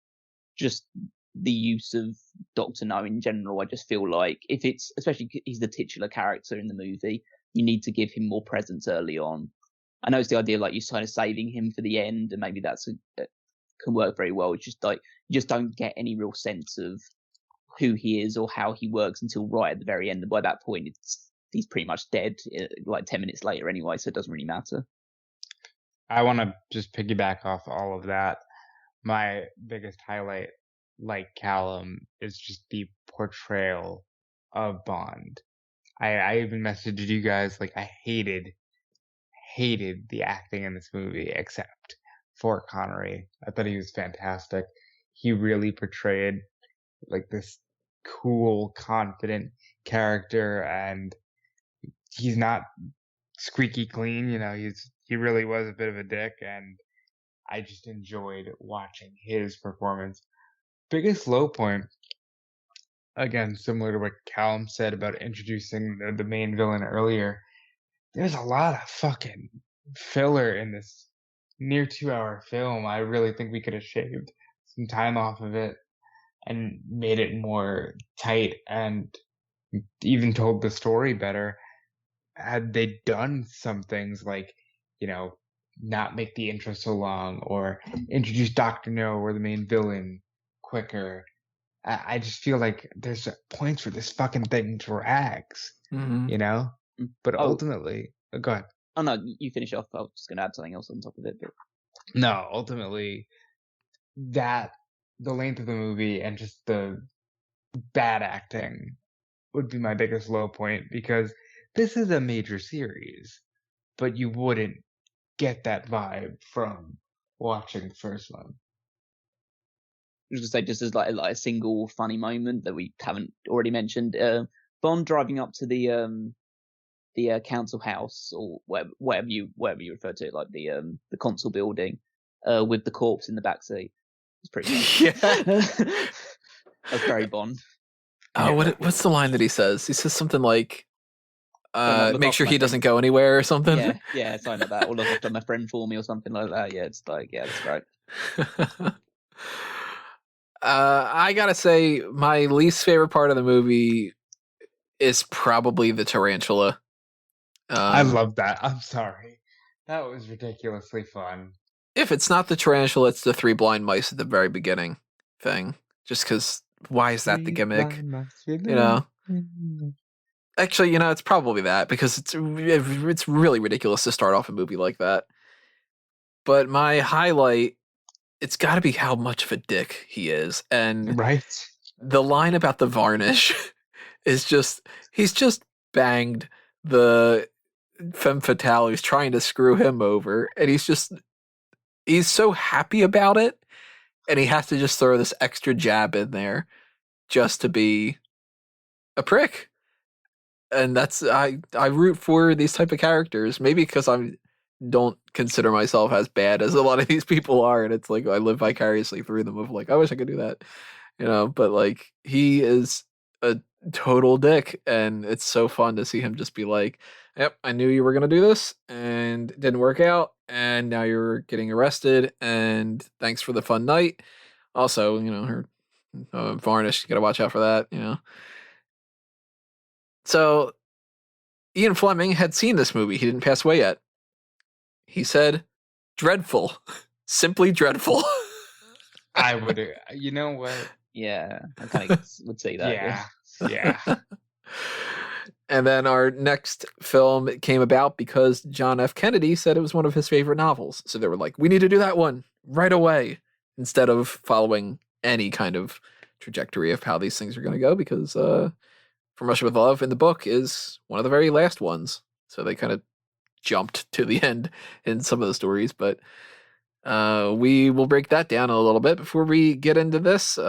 Speaker 3: just the use of Doctor No in general. I just feel like if it's especially he's the titular character in the movie, you need to give him more presence early on. I know it's the idea like you're kind of saving him for the end, and maybe that's can work very well. It's just like you just don't get any real sense of who he is or how he works until right at the very end. And by that point, he's pretty much dead, like 10 minutes later anyway, so it doesn't really matter.
Speaker 2: I want to just piggyback off all of that. My biggest highlight, like Callum, is just the portrayal of Bond. I even messaged you guys like I hated the acting in this movie except for Connery. I thought he was fantastic. He really portrayed like this cool, confident character, and he's not squeaky clean. You know, he really was a bit of a dick, and I just enjoyed watching his performance. Biggest low point, again, similar to what Callum said about introducing the main villain earlier, there's a lot of fucking filler in this near 2-hour film. I really think we could have shaved some time off of it and made it more tight and even told the story better had they done some things like, not make the intro so long or introduce Dr. No or the main villain quicker. I just feel like there's points where this fucking thing drags,
Speaker 1: Mm-hmm.
Speaker 2: But
Speaker 3: Oh.
Speaker 2: ultimately, go ahead.
Speaker 3: Oh no, you finish off. I was just going to add something else on top of it. But
Speaker 2: No, ultimately, the length of the movie and just the bad acting would be my biggest low point because this is a major series, but you wouldn't get that vibe from watching the first one.
Speaker 3: I was going to say, just as like a single funny moment that we haven't already mentioned, Bond driving up to the council house or whatever you refer to it, like the consul building, with the corpse in the backseat. It's pretty funny.
Speaker 1: Yeah.
Speaker 3: That's very Bond.
Speaker 1: Oh, what's the line that he says? He says something like,
Speaker 3: Look
Speaker 1: make
Speaker 3: after
Speaker 1: sure
Speaker 3: my
Speaker 1: he doesn't go anywhere or something.
Speaker 3: Yeah, something like that. Or look after my friend for me or something like that. Yeah, it's like, yeah, that's great.
Speaker 1: I gotta say, my least favorite part of the movie is probably the tarantula.
Speaker 2: I love that. I'm sorry. That was ridiculously fun.
Speaker 1: If it's not the tarantula, it's the three blind mice at the very beginning thing. Just because, why is that the gimmick? Actually, it's probably that because it's really ridiculous to start off a movie like that. But my highlight, it's got to be how much of a dick he is, and
Speaker 2: right.
Speaker 1: The line about the varnish is he's just banged the femme fatale who's trying to screw him over, and he's so happy about it, and he has to just throw this extra jab in there just to be a prick. And that's I root for these type of characters, maybe because I don't consider myself as bad as a lot of these people are, and it's like I live vicariously through them of like, I wish I could do that. But like he is a total dick, and it's so fun to see him just be like, yep, I knew you were gonna do this and it didn't work out, and now you're getting arrested, and thanks for the fun night. Also, her varnish, you gotta watch out for that. So Ian Fleming had seen this movie. He didn't pass away yet. He said, dreadful. Simply dreadful.
Speaker 2: I would, you know what?
Speaker 3: Yeah, I kind of would say that.
Speaker 2: Yeah.
Speaker 1: And then our next film came about because John F. Kennedy said it was one of his favorite novels. So they were like, we need to do that one right away, instead of following any kind of trajectory of how these things are going to go, because From Russia with Love in the book is one of the very last ones. So they kind of jumped to the end in some of the stories, but we will break that down a little bit before we get into this.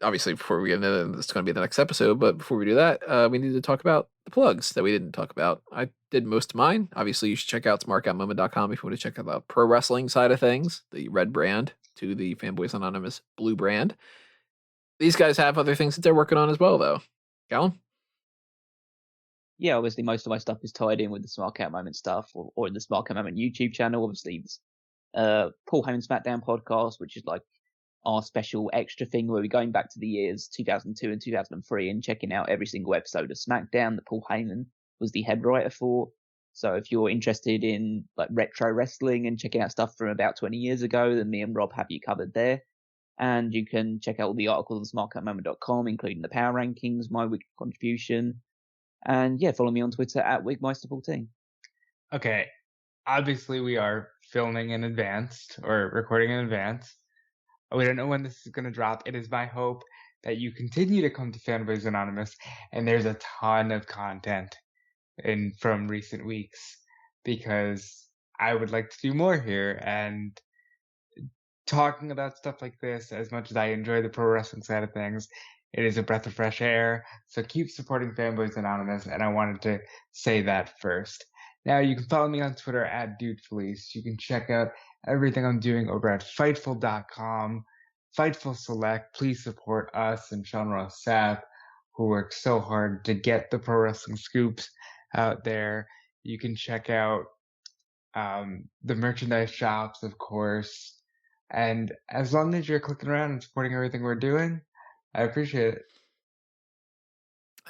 Speaker 1: Obviously, before we get into it, it's going to be the next episode, but before we do that, we need to talk about the plugs that we didn't talk about. I did most of mine. Obviously, you should check out smartoutmoment.com if you want to check out the pro wrestling side of things, the red brand to the Fanboys Anonymous blue brand. These guys have other things that they're working on as well, though. Callum?
Speaker 3: Yeah, obviously most of my stuff is tied in with the Smart Cat Moment stuff, or in the Smart Cat Moment YouTube channel. Obviously, Paul Heyman SmackDown podcast, which is like our special extra thing where we're going back to the years 2002 and 2003 and checking out every single episode of SmackDown that Paul Heyman was the head writer for. So if you're interested in like retro wrestling and checking out stuff from about 20 years ago, then me and Rob have you covered there. And you can check out all the articles on smartcatmoment.com, including the power rankings, my weekly contribution. And yeah, follow me on Twitter at Wigmeister14.
Speaker 2: Okay. Obviously, we are filming in advance or recording in advance. We don't know when this is going to drop. It is my hope that you continue to come to Fanboys Anonymous, and there's a ton of content from recent weeks, because I would like to do more here, and talking about stuff like this, as much as I enjoy the pro wrestling side of things, it is a breath of fresh air. So keep supporting Fanboys Anonymous, and I wanted to say that first. Now, you can follow me on Twitter at DudeFelice. You can check out everything I'm doing over at Fightful.com. Fightful Select, please support us and Sean Ross Sapp, who works so hard to get the pro wrestling scoops out there. You can check out the merchandise shops, of course. And as long as you're clicking around and supporting everything we're doing, I appreciate it.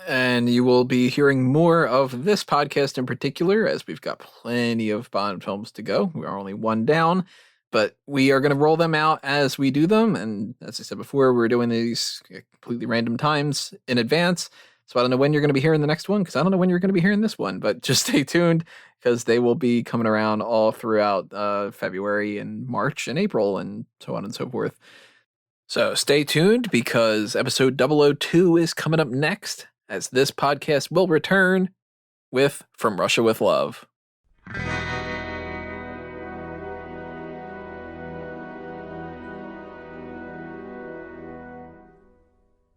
Speaker 1: And you will be hearing more of this podcast in particular, as we've got plenty of Bond films to go. We are only one down, but we are going to roll them out as we do them. And as I said before, we're doing these completely random times in advance. So I don't know when you're going to be hearing the next one, because I don't know when you're going to be hearing this one, but just stay tuned, because they will be coming around all throughout February and March and April and so on and so forth. So stay tuned, because episode 002 is coming up next, as this podcast will return with From Russia with Love.